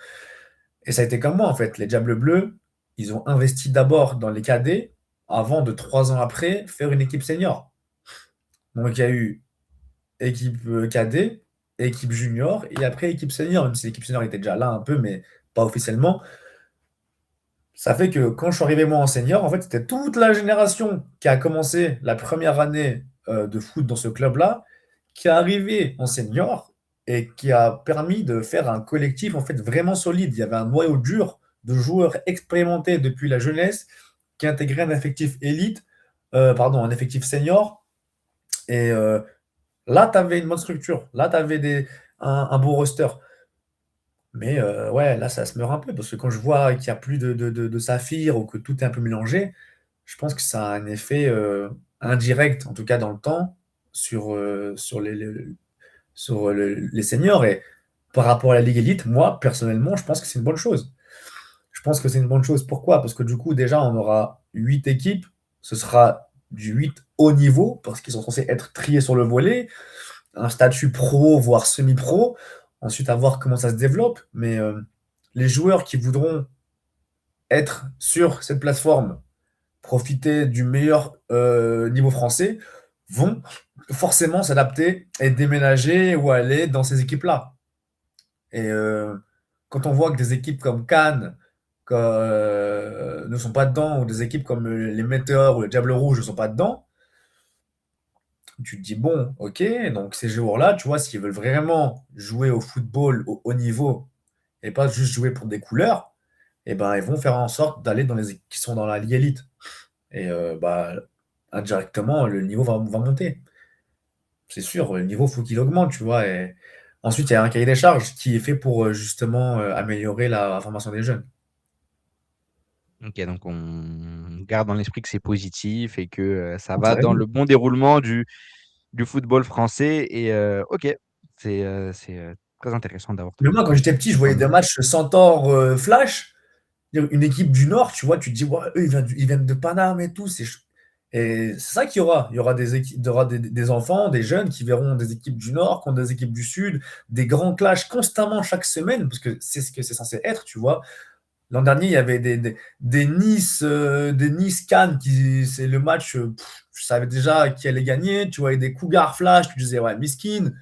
Speaker 2: Et ça a été comme moi, en fait. Les Diables Bleus, ils ont investi d'abord dans les cadets avant de 3 ans après faire une équipe senior. Donc il y a eu équipe cadet, équipe junior et après équipe senior, même si l'équipe senior était déjà là un peu, mais pas officiellement. Ça fait que quand je suis arrivé moi en senior, en fait, c'était toute la génération qui a commencé la première année de foot dans ce club-là, qui est arrivé en senior et qui a permis de faire un collectif en fait vraiment solide. Il y avait un noyau dur de joueurs expérimentés depuis la jeunesse qui intégraient un effectif élite, pardon, un effectif senior. Et là, tu avais une bonne structure. Là, tu avais un beau roster. Mais ouais, là, ça se meurt un peu parce que quand je vois qu'il y a plus de saphir ou que tout est un peu mélangé, je pense que ça a un effet indirect, en tout cas dans le temps, sur les seniors. Et par rapport à la Ligue Elite, moi, personnellement, je pense que c'est une bonne chose. Je pense que c'est une bonne chose. Pourquoi? Parce que du coup, déjà, on aura 8 équipes. Ce sera du 8 haut niveau parce qu'ils sont censés être triés sur le volet, un statut pro, voire semi-pro. Ensuite, à voir comment ça se développe. Mais les joueurs qui voudront être sur cette plateforme, profiter du meilleur niveau français, vont forcément s'adapter et déménager ou aller dans ces équipes-là. Et quand on voit que des équipes comme Cannes ne sont pas dedans, ou des équipes comme les Météores ou le Diable Rouge ne sont pas dedans, tu te dis, bon, ok, donc ces joueurs-là, tu vois, s'ils veulent vraiment jouer au football au haut niveau et pas juste jouer pour des couleurs, eh ben, ils vont faire en sorte d'aller dans les équipes qui sont dans la Ligue Elite. Et bah, indirectement, le niveau va monter. C'est sûr, le niveau, faut qu'il augmente, tu vois. Et ensuite, il y a un cahier des charges qui est fait pour justement améliorer la formation des jeunes.
Speaker 1: Ok, donc on garde dans l'esprit que c'est positif et que ça
Speaker 2: Ça
Speaker 1: va
Speaker 2: va
Speaker 1: dans
Speaker 2: aider.
Speaker 1: le bon déroulement du football français. Et ok, c'est très intéressant d'avoir
Speaker 2: Mais
Speaker 1: ton,
Speaker 2: moi, quand j'étais petit, je
Speaker 1: ton point
Speaker 2: voyais
Speaker 1: de
Speaker 2: des
Speaker 1: vue.
Speaker 2: matchs Centaure Flash, une équipe du Nord, tu vois, tu te dis, ouais, eux, ils viennent de Paname et tout. Et c'est ça qu'il y aura. Il y aura des équipes, il y aura des enfants, des jeunes qui verront des équipes du Nord contre des équipes du Sud, des grands clashs constamment chaque semaine, parce que c'est ce que c'est censé être, tu vois. L'an dernier, il y avait des Nice Cannes c'est le match. Je savais déjà qui allait gagner. Tu voyais des Cougars Flash, tu disais ouais, miskin.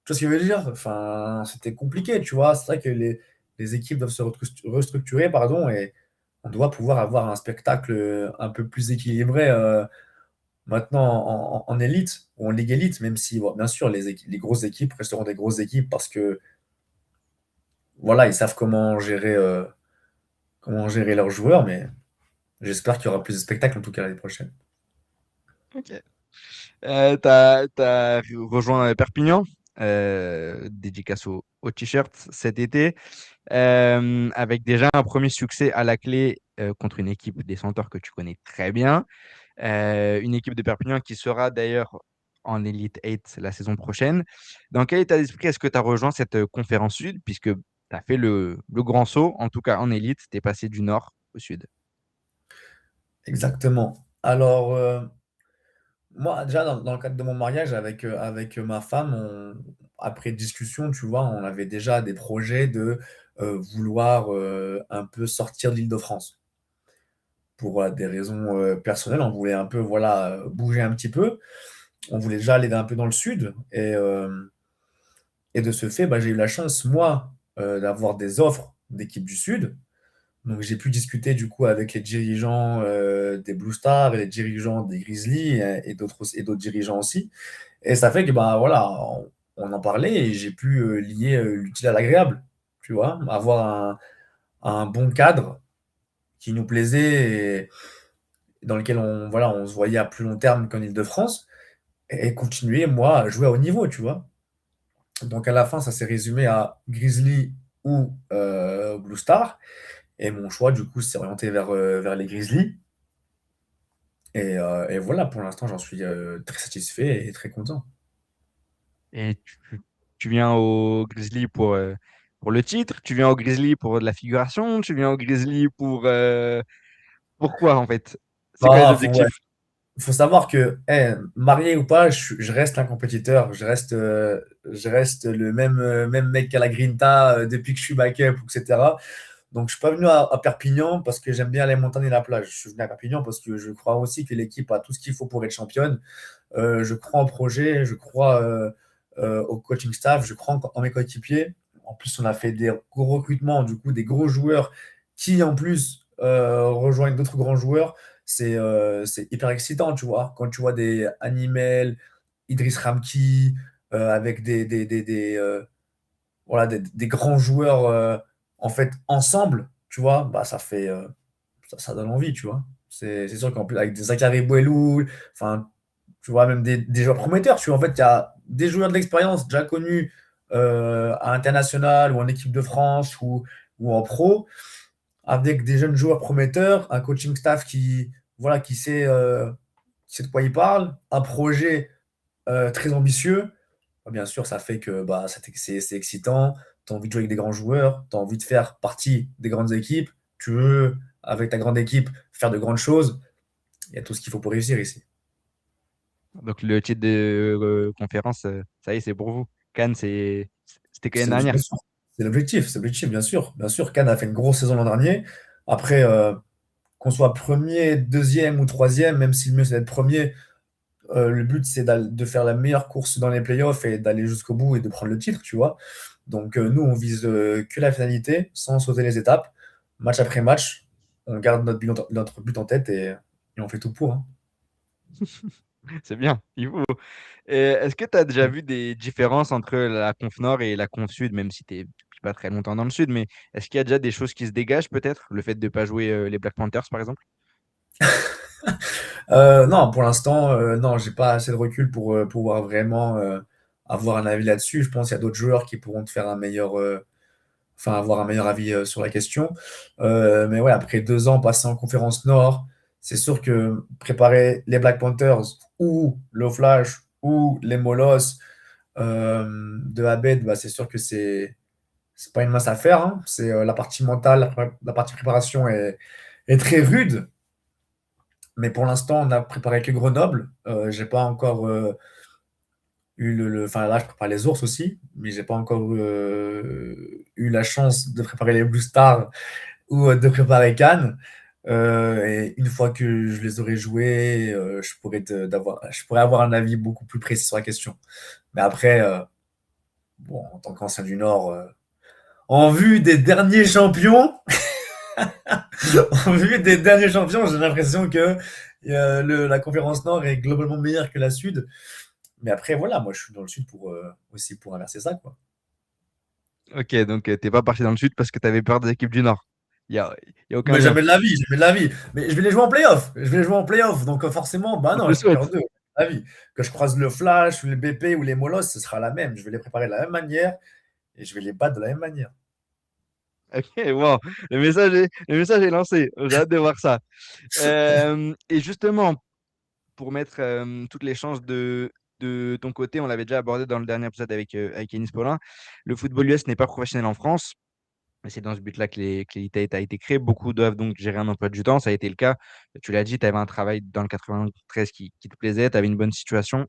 Speaker 2: Tu vois ce que je veux dire? Enfin, c'était compliqué, tu vois. C'est vrai que les équipes doivent se restructurer, pardon, et on doit pouvoir avoir un spectacle un peu plus équilibré maintenant en élite ou en ligue élite, même si, bon, bien sûr, les grosses équipes resteront des grosses équipes parce que voilà, ils savent comment gérer leurs joueurs, mais j'espère qu'il y aura plus de spectacles en tout cas l'année prochaine.
Speaker 1: Ok. T'as rejoint Perpignan, dédicace au t-shirt cet été, avec déjà un premier succès à la clé contre une équipe des Centaures que tu connais très bien. Une équipe de Perpignan qui sera d'ailleurs en Elite 8 la saison prochaine. Dans quel état d'esprit est-ce que tu as rejoint cette conférence sud, puisque tu as fait le grand saut, en tout cas en élite, tu es passé du nord au sud?
Speaker 2: Exactement. Alors, moi, déjà, dans le cadre de mon mariage avec ma femme, après discussion, tu vois, on avait déjà des projets de vouloir un peu sortir de l'Île-de-France. Pour des raisons personnelles, on voulait un peu voilà, bouger un petit peu. On voulait déjà aller un peu dans le sud. Et de ce fait, bah, j'ai eu la chance, moi, d'avoir des offres d'équipes du sud. Donc j'ai pu discuter du coup avec les dirigeants des Blue Stars et les dirigeants des Grizzlies et d'autres dirigeants aussi. Et ça fait que bah voilà, on en parlait et j'ai pu lier l'utile à l'agréable, tu vois, avoir un bon cadre qui nous plaisait et dans lequel on se voyait à plus long terme qu'en Île-de-France et continuer, moi, à jouer à haut niveau, tu vois. Donc à la fin, ça s'est résumé à Grizzly ou Blue Star. Et mon choix, du coup, s'est orienté vers les Grizzlies. Et voilà, pour l'instant, j'en suis très satisfait et très content.
Speaker 1: Et tu viens au Grizzly pour le titre, tu viens au Grizzly pour de la figuration, tu viens au Grizzly pourquoi en fait? C'est quoi les
Speaker 2: Ah, ouais.
Speaker 1: objectifs?
Speaker 2: Faut savoir que, marié ou pas, je reste un compétiteur. Je reste le même mec qu'à la Grinta depuis que je suis backup, etc. Donc, je suis pas venu à Perpignan parce que j'aime bien les montagnes et la plage. Je suis venu à Perpignan parce que je crois aussi que l'équipe a tout ce qu'il faut pour être championne. Je crois en projet, je crois au coaching staff, je crois en mes coéquipiers. En plus, on a fait des gros recrutements, du coup, des gros joueurs qui, en plus, rejoignent d'autres grands joueurs. C'est hyper excitant, tu vois. Quand tu vois des Animel, Idriss Ramki, avec voilà, des grands joueurs en fait ensemble, tu vois, bah, ça donne envie, tu vois. C'est sûr qu'en plus, avec des Zachary Bouelou, enfin, tu vois, même des joueurs prometteurs, tu vois. En fait, il y a des joueurs de l'expérience déjà connus à l'international ou en équipe de France ou en pro, avec des jeunes joueurs prometteurs, un coaching staff voilà, qui sait de quoi il parle, un projet très ambitieux. Bah, bien sûr, ça fait que bah, c'est excitant. Tu as envie de jouer avec des grands joueurs, tu as envie de faire partie des grandes équipes. Tu veux, avec ta grande équipe, faire de grandes choses. Il y a tout ce qu'il faut pour réussir ici.
Speaker 1: Donc le titre de conférence, ça y est, c'est pour vous. Cannes, c'était quand l'année
Speaker 2: Bien
Speaker 1: dernière.
Speaker 2: sûr, c'est l'objectif, bien sûr. Bien sûr, Cannes a fait une grosse saison l'an dernier. Après, qu'on soit premier, deuxième ou troisième, même si le mieux c'est d'être premier, le but c'est de faire la meilleure course dans les playoffs et d'aller jusqu'au bout et de prendre le titre, tu vois. Donc nous, on vise que la finalité, sans sauter les étapes, match après match. On garde notre but en tête et on fait tout pour, hein.
Speaker 1: C'est bien. Et est-ce que tu as déjà vu des différences entre la Conf Nord et la Conf Sud, même si tu n'es pas très longtemps dans le Sud, mais est-ce qu'il y a déjà des choses qui se dégagent peut-être? Le fait de ne pas jouer les Black Panthers, par exemple?
Speaker 2: Non, pour l'instant, non, j'ai pas assez de recul pour pouvoir vraiment avoir un avis là-dessus. Je pense qu'il y a d'autres joueurs qui pourront te faire enfin, avoir un meilleur avis sur la question. Mais ouais, après 2 ans passés en conférence Nord, c'est sûr que préparer les Black Panthers ou le Flash ou les Molos de Abed, bah, c'est sûr que c'est pas une mince affaire, hein. C'est la partie mentale, la partie préparation est très rude. Mais pour l'instant, on a préparé que Grenoble. J'ai pas encore enfin là, je prépare les ours aussi, mais j'ai pas encore eu la chance de préparer les Blue Stars ou de préparer Cannes. Et une fois que je les aurai joués, je pourrais avoir un avis beaucoup plus précis sur la question. Mais après, bon, en tant qu'ancien du Nord, en vue des derniers champions, en vue des derniers champions, j'ai l'impression que la conférence Nord est globalement meilleure que la Sud. Mais après, voilà, moi je suis dans le Sud aussi pour inverser ça, quoi.
Speaker 1: Ok, donc t'es pas parti dans le Sud parce que tu avais peur des équipes du Nord. Il y a aucun
Speaker 2: Mais
Speaker 1: lien.
Speaker 2: jamais de la vie, jamais de la vie. Mais je vais les jouer en playoff. Je vais les jouer en playoff. Donc forcément, bah
Speaker 1: On te
Speaker 2: non,
Speaker 1: le
Speaker 2: j'ai peur
Speaker 1: souhaite.
Speaker 2: d'eux. La vie. Que je croise le Flash ou le BP ou les Molos, ce sera la même. Je vais les préparer de la même manière et je vais les battre de la même manière.
Speaker 1: Ok, wow. Le message est lancé. J'ai hâte de voir ça. Et justement, pour mettre toutes les chances de ton côté, on l'avait déjà abordé dans le dernier épisode avec Yanis Paulin, le football US n'est pas professionnel en France. C'est dans ce but-là que l'Elite a été créée. Beaucoup doivent donc gérer un emploi du temps. Ça a été le cas. Tu l'as dit, tu avais un travail dans le 93 qui te plaisait, tu avais une bonne situation.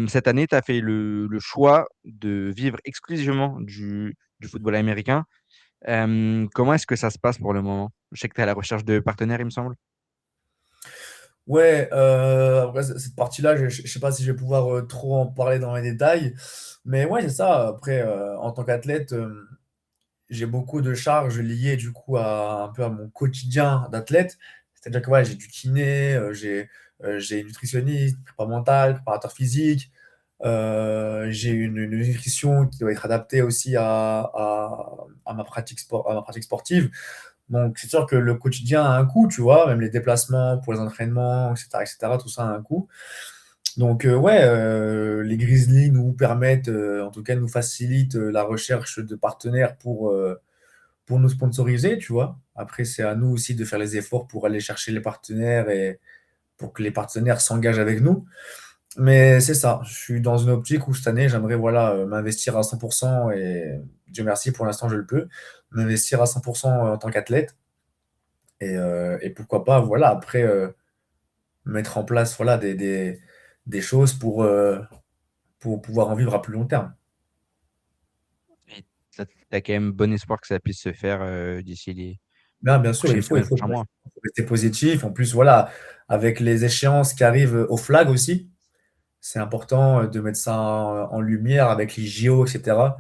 Speaker 1: Cette année, tu as fait le choix de vivre exclusivement du football américain. Comment est-ce que ça se passe pour le moment? Je sais que tu es à la recherche de partenaires, il me semble.
Speaker 2: Ouais, après cette partie-là, je sais pas si je vais pouvoir, trop en parler dans les détails, mais ouais, c'est ça. Après, en tant qu'athlète, j'ai beaucoup de charges liées du coup à un peu à mon quotidien d'athlète. C'est-à-dire que ouais, j'ai du kiné, j'ai une nutritionniste, prépa mental, préparateur physique, j'ai une nutrition qui doit être adaptée aussi à à ma pratique sportive. Donc c'est sûr que le quotidien a un coût, tu vois? Même les déplacements pour les entraînements et cetera, tout ça a un coût. Donc ouais, les Grizzlies nous permettent, en tout cas nous facilitent, la recherche de partenaires pour nous sponsoriser, tu vois? Après, c'est à nous aussi de faire les efforts pour aller chercher les partenaires et pour que les partenaires s'engagent avec nous. Mais c'est ça, je suis dans une optique où cette année, j'aimerais voilà, m'investir à 100% et Dieu merci, pour l'instant, je le peux, m'investir à 100% en tant qu'athlète et pourquoi pas, voilà, après, mettre en place, voilà, des choses pour pouvoir en vivre à plus long terme.
Speaker 1: Et tu as quand même bon espoir que ça puisse se faire d'ici les
Speaker 2: Bien sûr,
Speaker 1: prochaines semaines,
Speaker 2: il
Speaker 1: prochains mois.
Speaker 2: faut rester positif. En plus, voilà, avec les échéances qui arrivent au flag aussi, c'est important de mettre ça en lumière avec les JO, etc.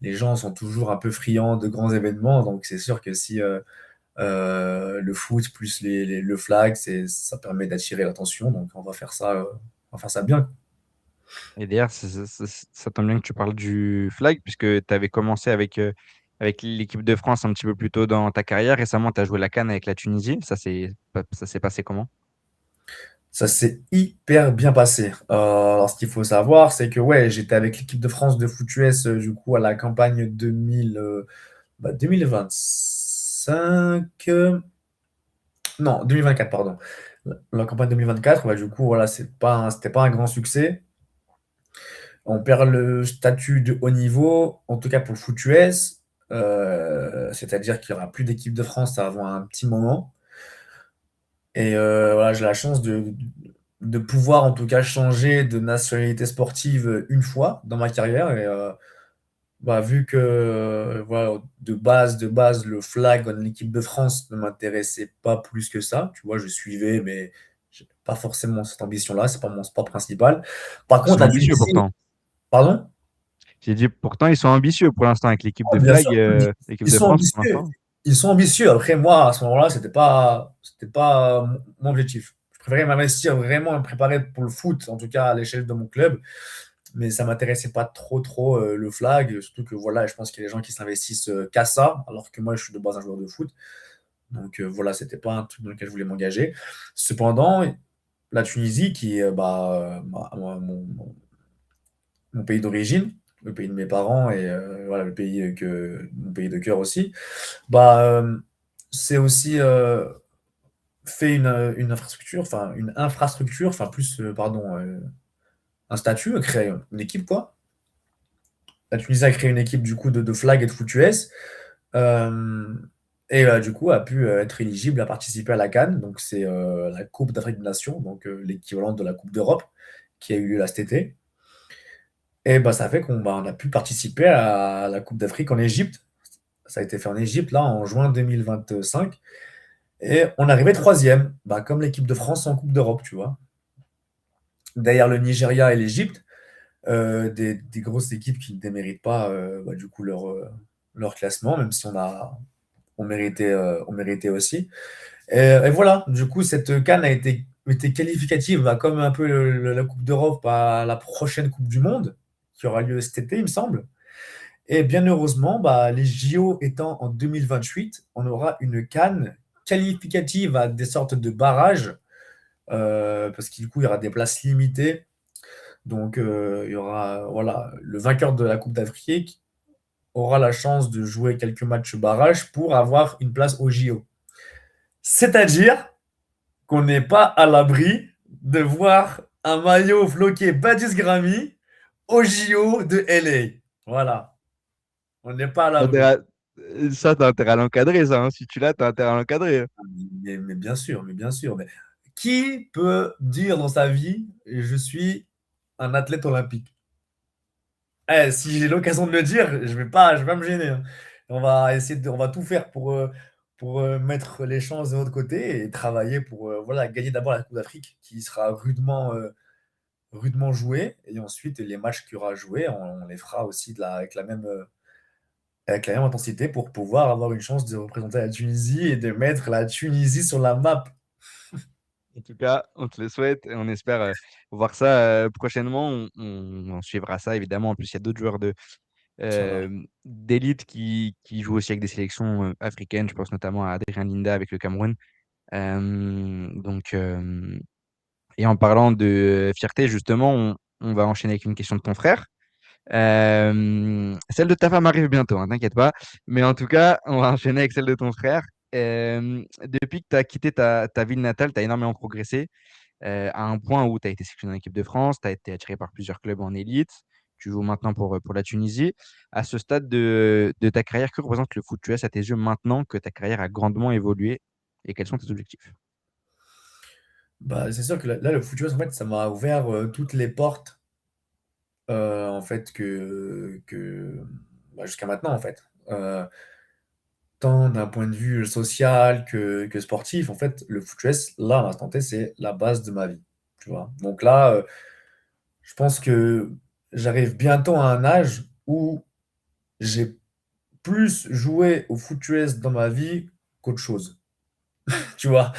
Speaker 2: Les gens sont toujours un peu friands de grands événements, donc c'est sûr que si le foot plus le flag, ça permet d'attirer l'attention, donc on va faire ça bien.
Speaker 1: Et d'ailleurs, ça tombe bien que tu parles du flag, puisque tu avais commencé avec l'équipe de France un petit peu plus tôt dans ta carrière. Récemment, tu as joué la CAN avec la Tunisie. Ça s'est passé comment?
Speaker 2: Ça s'est hyper bien passé. Alors, ce qu'il faut savoir, c'est que ouais, j'étais avec l'équipe de France de foot US, du coup, à la campagne 2025, non, 2024, pardon. La campagne 2024, bah, du coup, voilà, c'était pas un grand succès. On perd le statut de haut niveau, en tout cas pour le foot US, c'est-à-dire qu'il y aura plus d'équipe de France avant un petit moment. Et voilà, j'ai la chance de pouvoir en tout cas changer de nationalité sportive une fois dans ma carrière. Et bah, vu que voilà, de base, le flag en équipe de France ne m'intéressait pas plus que ça. Tu vois, je suivais, mais j'ai pas forcément cette ambition-là. C'est pas mon sport principal. Par
Speaker 1: Ils
Speaker 2: contre,
Speaker 1: sont
Speaker 2: la
Speaker 1: ambitieux
Speaker 2: Tunisie,
Speaker 1: pourtant.
Speaker 2: pardon?
Speaker 1: J'ai dit pourtant, ils sont ambitieux pour l'instant avec l'équipe
Speaker 2: Ouais,
Speaker 1: de
Speaker 2: bien sûr,
Speaker 1: flag, l'équipe
Speaker 2: ils
Speaker 1: de
Speaker 2: sont
Speaker 1: France pour
Speaker 2: ambitieux.
Speaker 1: l'instant.
Speaker 2: Ils sont ambitieux. Après, moi, à ce moment-là, c'était pas mon objectif. Je préférais m'investir vraiment et me préparer pour le foot, en tout cas à l'échelle de mon club. Mais ça m'intéressait pas trop le flag. Surtout que voilà, je pense qu'il y a des gens qui s'investissent qu'à ça, alors que moi, je suis de base un joueur de foot. Donc voilà, c'était pas un truc dans lequel je voulais m'engager. Cependant, la Tunisie, qui est mon pays d'origine, le pays de mes parents et voilà, le pays mon pays de cœur aussi, bah, c'est aussi fait une infrastructure, enfin plus, pardon, un statut, créé une équipe quoi. La Tunisie a créé une équipe du coup de flag et de foot US euh, et du coup a pu être éligible à participer à la CAN, donc c'est la Coupe d'Afrique des Nations, donc l'équivalent de la Coupe d'Europe qui a eu lieu là cet été. Et bah, ça fait on a pu participer à la Coupe d'Afrique en Égypte. Ça a été fait en Égypte là en juin 2025. Et on arrivait troisième, bah, comme l'équipe de France en Coupe d'Europe, tu vois. Derrière le Nigeria et l'Égypte, des grosses équipes qui ne déméritent pas bah, du coup leur classement, même si on méritait aussi. Et voilà, du coup, cette CAN été qualificative, bah, comme un peu la Coupe d'Europe à la prochaine Coupe du Monde, qui aura lieu cet été, il me semble. Et bien heureusement, bah, les JO étant en 2028, on aura une CAN qualificative à des sortes de barrages, parce qu'il coup, il y aura des places limitées. Donc, il y aura voilà, le vainqueur de la Coupe d'Afrique aura la chance de jouer quelques matchs barrages pour avoir une place au JO. C'est-à-dire qu'on n'est pas à l'abri de voir un maillot floqué Badis Grammy au JO de LA. Voilà, on n'est pas à
Speaker 1: On
Speaker 2: l'abri.
Speaker 1: dirait- Ça, t'as intérêt à l'encadrer, ça, hein. Si tu l'as, t'as intérêt à l'encadrer.
Speaker 2: Mais bien sûr, mais bien sûr. Mais qui peut dire dans sa vie, je suis un athlète olympique? Si j'ai l'occasion de le dire, je vais pas me gêner, hein. On va tout faire pour mettre les chances de notre côté et travailler pour voilà, gagner d'abord la Coupe d'Afrique qui sera rudement jouée. Et ensuite, les matchs qu'il y aura à jouer, on les fera aussi avec la même intensité pour pouvoir avoir une chance de représenter la Tunisie et de mettre la Tunisie sur la map.
Speaker 1: En tout cas, on te le souhaite et on espère voir ça prochainement. On suivra ça, évidemment. En plus, il y a d'autres joueurs
Speaker 2: Inch'Allah.
Speaker 1: d'élite qui jouent aussi avec des sélections africaines. Je pense notamment à Adrien Linda avec le Cameroun. Donc, et en parlant de fierté, justement, on va enchaîner avec une question de ton frère. Celle de ta femme arrive bientôt, hein, t'inquiète pas. Mais en tout cas, on va enchaîner avec celle de ton frère. Depuis que tu as quitté ta ville natale, tu as énormément progressé à un point où tu as été sélectionné en équipe de France, tu as été attiré par plusieurs clubs en élite. Tu joues maintenant pour la Tunisie. À ce stade de ta carrière, que représente le foot US à tes yeux maintenant que ta carrière a grandement évolué et quels sont tes objectifs?
Speaker 2: Bah, c'est sûr que là, le foot US, en fait, ça m'a ouvert toutes les portes en fait, bah, jusqu'à maintenant, en fait. Tant d'un point de vue social que sportif, en fait, le foot US, là, à l'instant T, c'est la base de ma vie. Tu vois? Donc là, je pense que j'arrive bientôt à un âge où j'ai plus joué au foot US dans ma vie qu'autre chose. Tu vois?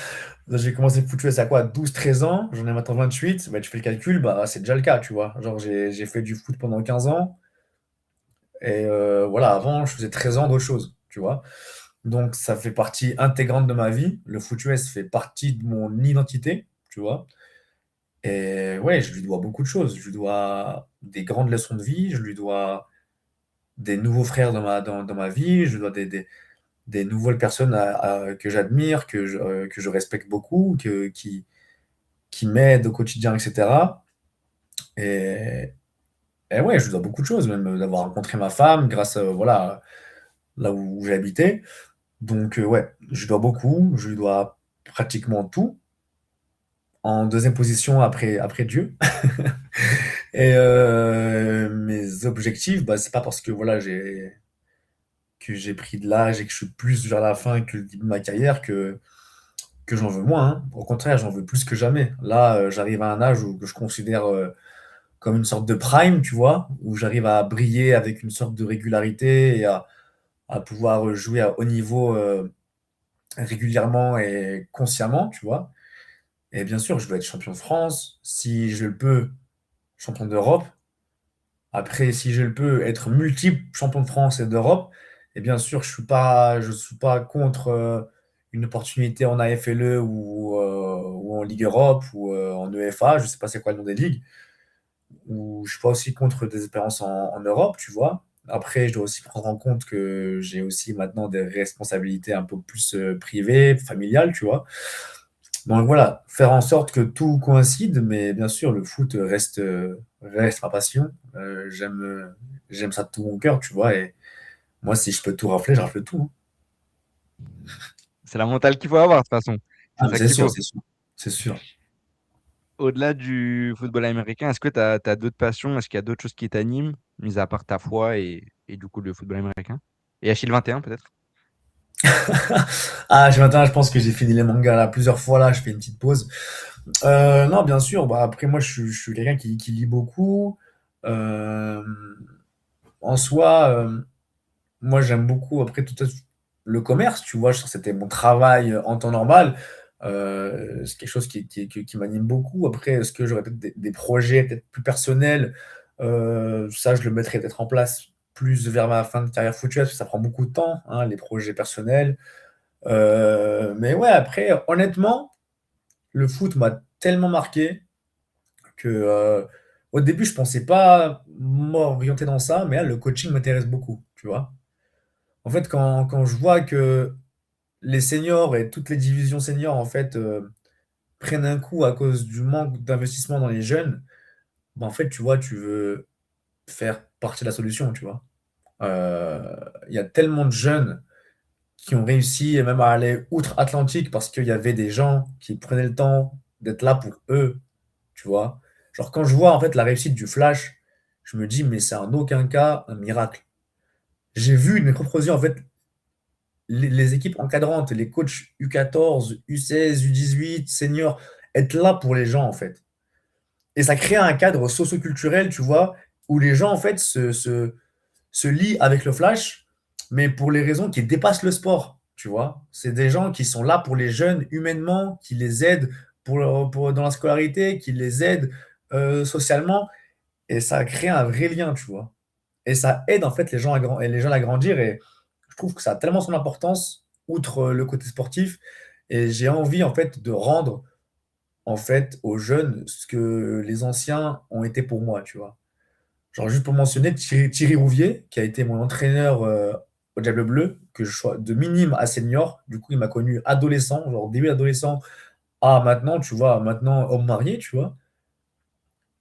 Speaker 2: J'ai commencé le foot US à quoi? 12 13 ans, j'en ai maintenant 28. Bah, tu fais le calcul, bah, c'est déjà le cas, tu vois? Genre, j'ai fait du foot pendant 15 ans et voilà, avant, je faisais 13 ans d'autre chose, tu vois? Donc, ça fait partie intégrante de ma vie. Le foot US fait partie de mon identité, tu vois? Et ouais, je lui dois beaucoup de choses. Je lui dois des grandes leçons de vie, je lui dois des nouveaux frères dans ma vie, je lui dois des nouvelles personnes que j'admire, que je respecte beaucoup, qui m'aident au quotidien, etc. Et, et ouais, je lui dois beaucoup de choses, même d'avoir rencontré ma femme grâce à, voilà, là où j'ai habité. Donc, ouais, je lui dois beaucoup, je lui dois pratiquement tout. En deuxième position après Dieu. Et mes objectifs, bah, c'est pas parce que voilà, que j'ai pris de l'âge et que je suis plus vers la fin que le début de ma carrière que j'en veux moins, hein. Au contraire, j'en veux plus que jamais. Là, j'arrive à un âge que je considère comme une sorte de prime, tu vois, où j'arrive à briller avec une sorte de régularité et à pouvoir jouer à haut niveau régulièrement et consciemment, tu vois. Et bien sûr, je veux être champion de France, si je le peux, champion d'Europe. Après, si je le peux, être multiple champion de France et d'Europe. Et bien sûr, je suis pas contre une opportunité en AFLE ou en Ligue Europe ou en UEFA. Je sais pas c'est quoi le nom des ligues. Ou je suis pas aussi contre des expériences en Europe, tu vois. Après, je dois aussi prendre en compte que j'ai aussi maintenant des responsabilités un peu plus privées, familiales, tu vois. Donc voilà, faire en sorte que tout coïncide, mais bien sûr, le foot reste ma passion. J'aime ça de tout mon cœur, tu vois. Et moi, si je peux tout rafler, je rafle tout, hein.
Speaker 1: C'est la mentale qu'il faut avoir, de toute façon.
Speaker 2: Ah,
Speaker 1: C'est
Speaker 2: mais
Speaker 1: ça
Speaker 2: c'est
Speaker 1: qu'il
Speaker 2: sûr,
Speaker 1: faut.
Speaker 2: c'est sûr. C'est sûr.
Speaker 1: Au-delà du football américain, est-ce que tu as d'autres passions? Est-ce qu'il y a d'autres choses qui t'animent, mis à part ta foi et du coup le football américain? Et Achille 21, peut-être?
Speaker 2: Ah, maintenant, je pense que j'ai fini les mangas là plusieurs fois. Là, je fais une petite pause. Non, bien sûr. Bah, après, moi, je suis quelqu'un qui lit beaucoup. Euh, En soi, moi, j'aime beaucoup, après, tout le commerce, tu vois. C'était mon travail en temps normal. C'est quelque chose qui m'anime beaucoup. Après, est-ce que j'aurais peut-être des projets peut-être plus personnels? Ça, je le mettrais peut-être en place plus vers ma fin de carrière footue, parce que ça prend beaucoup de temps, hein, les projets personnels. Mais ouais, après, honnêtement, le foot m'a tellement marqué que au début, je pensais pas m'orienter dans ça, mais là, le coaching m'intéresse beaucoup, tu vois. En fait, quand je vois que les seniors et toutes les divisions seniors, en fait, prennent un coup à cause du manque d'investissement dans les jeunes, bah, en fait, tu vois, tu veux faire partie de la solution, tu vois. Il y a tellement de jeunes qui ont réussi même à aller outre-Atlantique parce qu'il y avait des gens qui prenaient le temps d'être là pour eux, tu vois. Genre quand je vois en fait la réussite du Flash, je me dis mais c'est en aucun cas un miracle. J'ai vu de mes propres yeux en fait les équipes encadrantes, les coachs U14, U16, U18, seniors, être là pour les gens en fait. Et ça crée un cadre socio-culturel, tu vois, où les gens en fait se lient avec le Flash, mais pour les raisons qui dépassent le sport, tu vois. C'est des gens qui sont là pour les jeunes humainement, qui les aident dans la scolarité, qui les aident socialement, et ça crée un vrai lien, tu vois. Et ça aide en fait les gens à grandir, et je trouve que ça a tellement son importance, outre le côté sportif, et j'ai envie en fait de rendre en fait aux jeunes ce que les anciens ont été pour moi, tu vois. Genre, juste pour mentionner Thierry Rouvier, qui a été mon entraîneur au Diable Bleu, que je sois de minime à senior. Du coup, il m'a connu adolescent, genre début adolescent à maintenant, tu vois, maintenant homme marié, tu vois.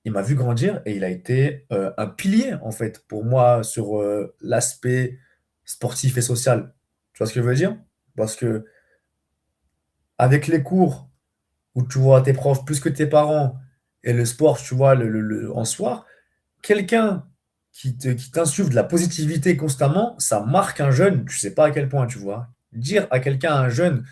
Speaker 2: Il m'a vu grandir et il a été un pilier, en fait, pour moi sur l'aspect sportif et social. Tu vois ce que je veux dire? Parce que avec les cours où tu vois tes profs plus que tes parents et le sport, tu vois, en soi, quelqu'un qui t'insuffle de la positivité constamment, ça marque un jeune, tu sais pas à quel point, tu vois. Dire à quelqu'un, un jeune,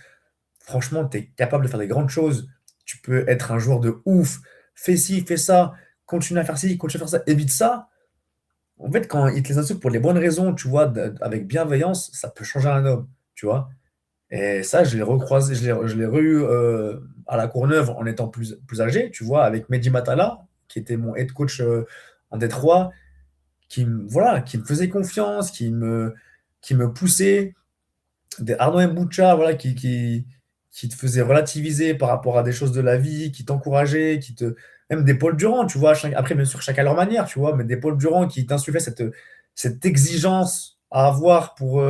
Speaker 2: franchement, tu es capable de faire des grandes choses, tu peux être un joueur de ouf, fais ci, fais ça, continue à faire ci, continue à faire ça, évite ça. En fait, quand il te les insulte pour les bonnes raisons, tu vois, avec bienveillance, ça peut changer un homme, tu vois. Et ça, je l'ai recroisé, je l'ai re-eu à la Courneuve en étant plus âgé, tu vois, avec Mehdi Matala, qui était mon head coach en Détroit, voilà, qui me faisait confiance, qui me poussait, des Arnaud Mbucha, voilà, qui te faisait relativiser par rapport à des choses de la vie, qui t'encourageait, même des Paul Durand, tu vois, après, bien sûr, chacun à leur manière, tu vois, mais des Paul Durand qui t'insufflaient cette exigence à avoir pour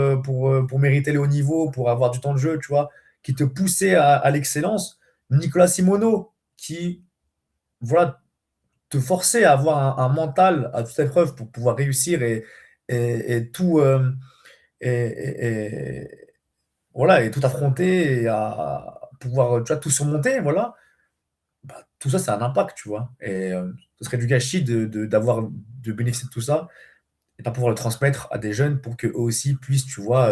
Speaker 2: mériter les hauts niveaux, pour avoir du temps de jeu, tu vois, qui te poussait à l'excellence. Nicolas Simoneau, qui, voilà, te forcer à avoir un mental à toute épreuve pour pouvoir réussir et tout et voilà et tout affronter et à pouvoir tu vois, tout surmonter voilà bah, tout ça c'est un impact tu vois et ce serait du gâchis d'avoir de bénéficier de tout ça et pas pouvoir le transmettre à des jeunes pour qu'eux aussi puissent tu vois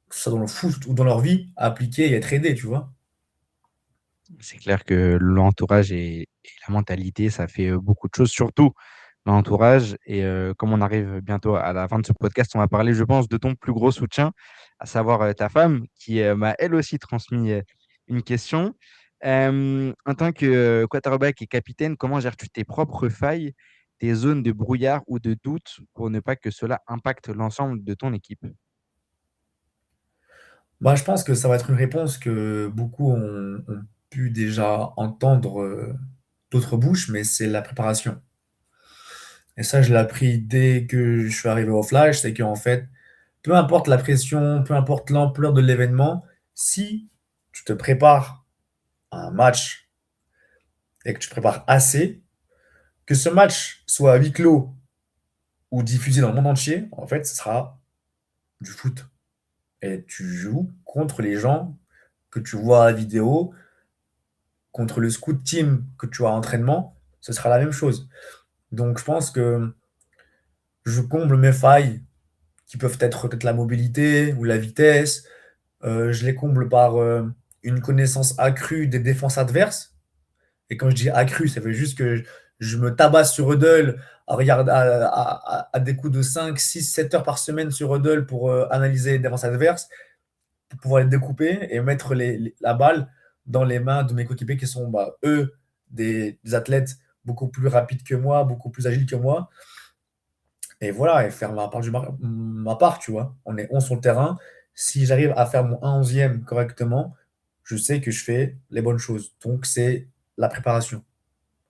Speaker 2: que ce soit dans le foot ou dans leur vie appliquer et être aidés tu vois.
Speaker 1: C'est clair que l'entourage et la mentalité, ça fait beaucoup de choses, surtout l'entourage. Et comme on arrive bientôt à la fin de ce podcast, on va parler, je pense, de ton plus gros soutien, à savoir ta femme, qui m'a elle aussi transmis une question. En tant que quarterback et capitaine, comment gères-tu tes propres failles, tes zones de brouillard ou de doute pour ne pas que cela impacte l'ensemble de ton équipe?
Speaker 2: Bah, je pense que ça va être une réponse que beaucoup ont pu déjà entendre d'autres bouches mais c'est la préparation. Et ça, je l'ai appris dès que je suis arrivé au Flash, c'est qu'en fait, peu importe la pression, peu importe l'ampleur de l'événement, si tu te prépares à un match et que tu te prépares assez, que ce match soit à huis clos ou diffusé dans le monde entier, en fait, ce sera du foot. Et tu joues contre les gens que tu vois à la vidéo, contre le scout team que tu as à entraînement, ce sera la même chose. Donc, je pense que je comble mes failles qui peuvent être peut-être la mobilité ou la vitesse. Je les comble par une connaissance accrue des défenses adverses. Et quand je dis accrue, ça veut juste que je me tabasse sur Hudl à, regarder, à des coups de 5, 6, 7 heures par semaine sur Hudl pour analyser les défenses adverses, pour pouvoir les découper et mettre la balle dans les mains de mes coéquipiers qui sont, bah, eux, des athlètes beaucoup plus rapides que moi, beaucoup plus agiles que moi. Et voilà, et faire ma part, tu vois. On est 11 sur le terrain. Si j'arrive à faire mon 1 11e correctement, je sais que je fais les bonnes choses. Donc, c'est la préparation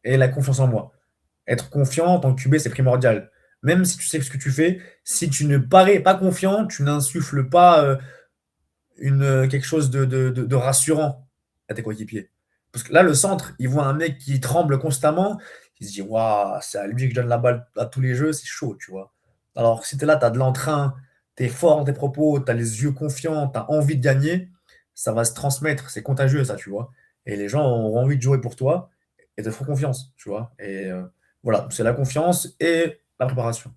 Speaker 2: et la confiance en moi. Être confiant en tant que QB, c'est primordial. Même si tu sais ce que tu fais, si tu ne parais pas confiant, tu n'insuffles pas quelque chose de rassurant à tes coéquipiers. Parce que là, le centre, il voit un mec qui tremble constamment, il se dit, waouh, c'est à lui que je donne la balle à tous les jeux, c'est chaud, tu vois. Alors, si tu es là, tu as de l'entrain, tu es fort dans tes propos, tu as les yeux confiants, tu as envie de gagner, ça va se transmettre. C'est contagieux, ça, tu vois. Et les gens auront envie de jouer pour toi et te feront confiance, tu vois. Et voilà, c'est la confiance et la préparation.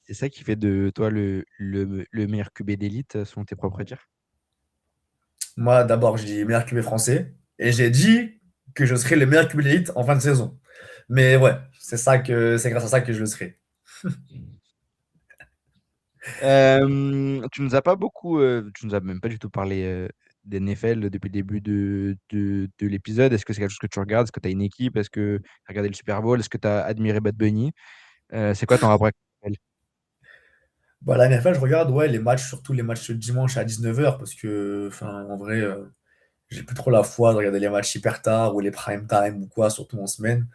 Speaker 1: C'est ça qui fait de toi le meilleur QB d'élite, selon tes propres dires?
Speaker 2: Moi, d'abord, je dis meilleur QB français et j'ai dit que je serai le meilleur QB d'élite en fin de saison. Mais ouais, c'est grâce à ça que je le serai.
Speaker 1: Tu nous as pas beaucoup, tu nous as même pas du tout parlé d'NFL depuis le début de l'épisode. Est-ce que c'est quelque chose que tu regardes? Est-ce que tu as une équipe? Est-ce que tu as regardé le Super Bowl? Est-ce que tu as admiré Bad Bunny? C'est quoi ton rapport avec l'NFL?
Speaker 2: Bah, la NFL, je regarde, ouais, les matchs, surtout les matchs de dimanche à 19h, parce que, enfin, en vrai, j'ai plus trop la foi de regarder les matchs hyper tard ou les prime time ou quoi, surtout en semaine.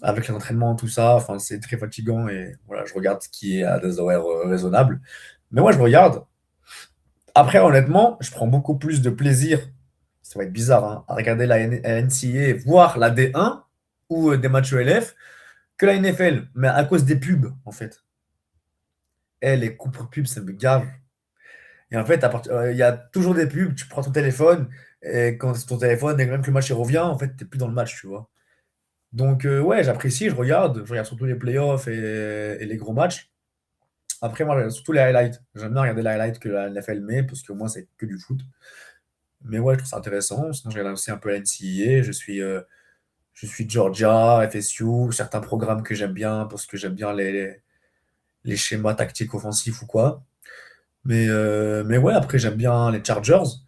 Speaker 2: Avec l'entraînement, tout ça, enfin, c'est très fatigant et voilà, je regarde ce qui est à des horaires raisonnables. Mais moi, je regarde. Après, honnêtement, je prends beaucoup plus de plaisir, ça va être bizarre, hein, à regarder la NCAA, voire la D1 ou des matchs ELF que la NFL, mais à cause des pubs, en fait. Les coupes pubs, ça me gave. Et en fait, il y a toujours des pubs, tu prends ton téléphone, et quand c'est ton téléphone, et même que le match il revient, en fait, t'es plus dans le match, tu vois. Donc, ouais, j'apprécie, je regarde surtout les playoffs et les gros matchs. Après, moi, je regarde surtout les highlights. J'aime bien regarder les highlights que la NFL met, parce que moi, c'est que du foot. Mais ouais, je trouve ça intéressant. Sinon, je regarde aussi un peu la NCAA. Je suis Georgia, FSU, certains programmes que j'aime bien, parce que j'aime bien les schémas tactiques offensifs ou quoi. Mais ouais, après, j'aime bien les Chargers.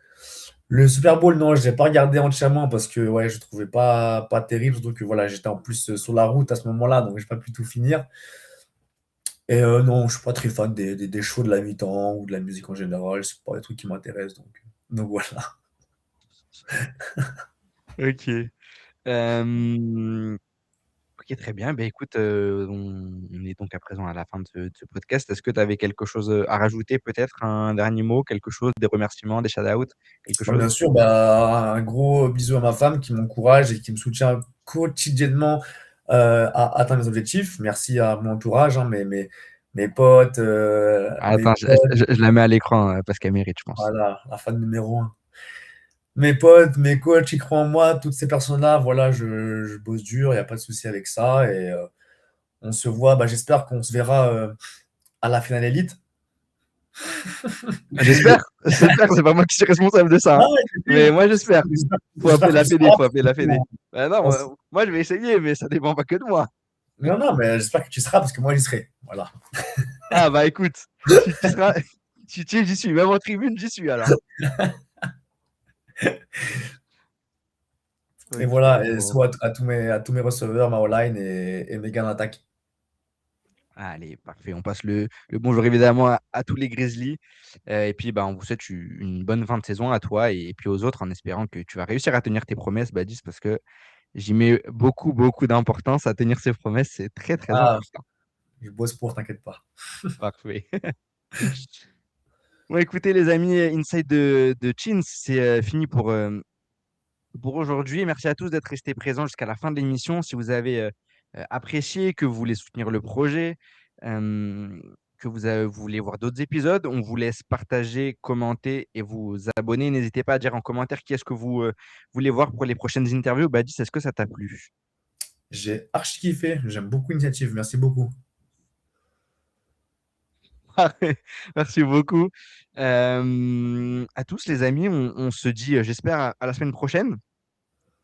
Speaker 2: Le Super Bowl, non, je l'ai pas regardé entièrement parce que ouais, je trouvais pas terrible, surtout que voilà, j'étais en plus sur la route à ce moment-là, donc j'ai pas pu tout finir. Et non, je suis pas très fan des shows de la mi-temps ou de la musique en général, c'est pas des trucs qui m'intéressent, donc voilà.
Speaker 1: Ok. Ok, très bien. Ben, écoute, on est donc à présent à la fin de ce podcast. Est-ce que tu avais quelque chose à rajouter, peut-être un dernier mot, quelque chose, des remerciements, des shout-outs, quelque
Speaker 2: Bah, bien
Speaker 1: chose?
Speaker 2: sûr, bah, un gros bisou à ma femme qui m'encourage et qui me soutient quotidiennement à atteindre mes objectifs. Merci à mon entourage, hein, mes potes, mes
Speaker 1: Attends,
Speaker 2: potes,
Speaker 1: je la mets à l'écran parce qu'elle mérite, je pense.
Speaker 2: voilà, la fan numéro un. Mes potes, mes coachs, ils croient en moi, toutes ces personnes-là, voilà, je bosse dur, il n'y a pas de souci avec ça. Et on se voit, bah, j'espère qu'on se verra à la finale élite.
Speaker 1: J'espère, j'espère, c'est pas moi qui suis responsable de ça,
Speaker 2: Non,
Speaker 1: hein. Mais moi, j'espère. Faut appeler
Speaker 2: j'espère que
Speaker 1: la
Speaker 2: tu
Speaker 1: Fédé,
Speaker 2: seras,
Speaker 1: faut
Speaker 2: parce
Speaker 1: appeler la
Speaker 2: que
Speaker 1: Fédé. Bah non,
Speaker 2: on s-
Speaker 1: moi, je vais essayer, mais ça dépend pas que de moi.
Speaker 2: non, non, mais j'espère que tu seras parce que moi, j'y serai. Voilà.
Speaker 1: Ah bah écoute, si tu seras, si tu y es, j'y suis. Même en tribune, j'y suis alors.
Speaker 2: Et
Speaker 1: Ok,
Speaker 2: voilà, et
Speaker 1: bon.
Speaker 2: soit à tous mes receveurs, ma O-line et mes gars d'attaque.
Speaker 1: Allez, parfait. On passe le bonjour évidemment à tous les Grizzlies. Et puis, bah, on vous souhaite une bonne fin de saison à toi et puis aux autres en espérant que tu vas réussir à tenir tes promesses, Badis, parce que j'y mets beaucoup, beaucoup d'importance à tenir ses promesses. C'est très, très
Speaker 2: Ah,
Speaker 1: important.
Speaker 2: je bosse pour, t'inquiète pas.
Speaker 1: Parfait. Bon, écoutez, les amis, Inside de Chins, c'est fini pour aujourd'hui. Merci à tous d'être restés présents jusqu'à la fin de l'émission. Si vous avez apprécié, que vous voulez soutenir le projet, euh, que vous voulez voir d'autres épisodes, on vous laisse partager, commenter et vous abonner. N'hésitez pas à dire en commentaire qui est-ce que vous voulez voir pour les prochaines interviews. Badis, est-ce que ça t'a plu?
Speaker 2: J'ai archi kiffé, j'aime beaucoup l'initiative, merci beaucoup.
Speaker 1: Merci beaucoup. À tous les amis, on se dit, j'espère, à la semaine prochaine.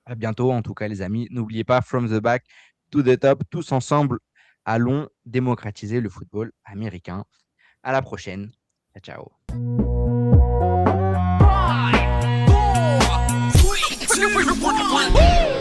Speaker 1: À bientôt, en tout cas, les amis. N'oubliez pas, from the back to the top, tous ensemble, allons démocratiser le football américain. À la prochaine. Ciao, ciao.
Speaker 3: 5, 4, 3, 2, 1.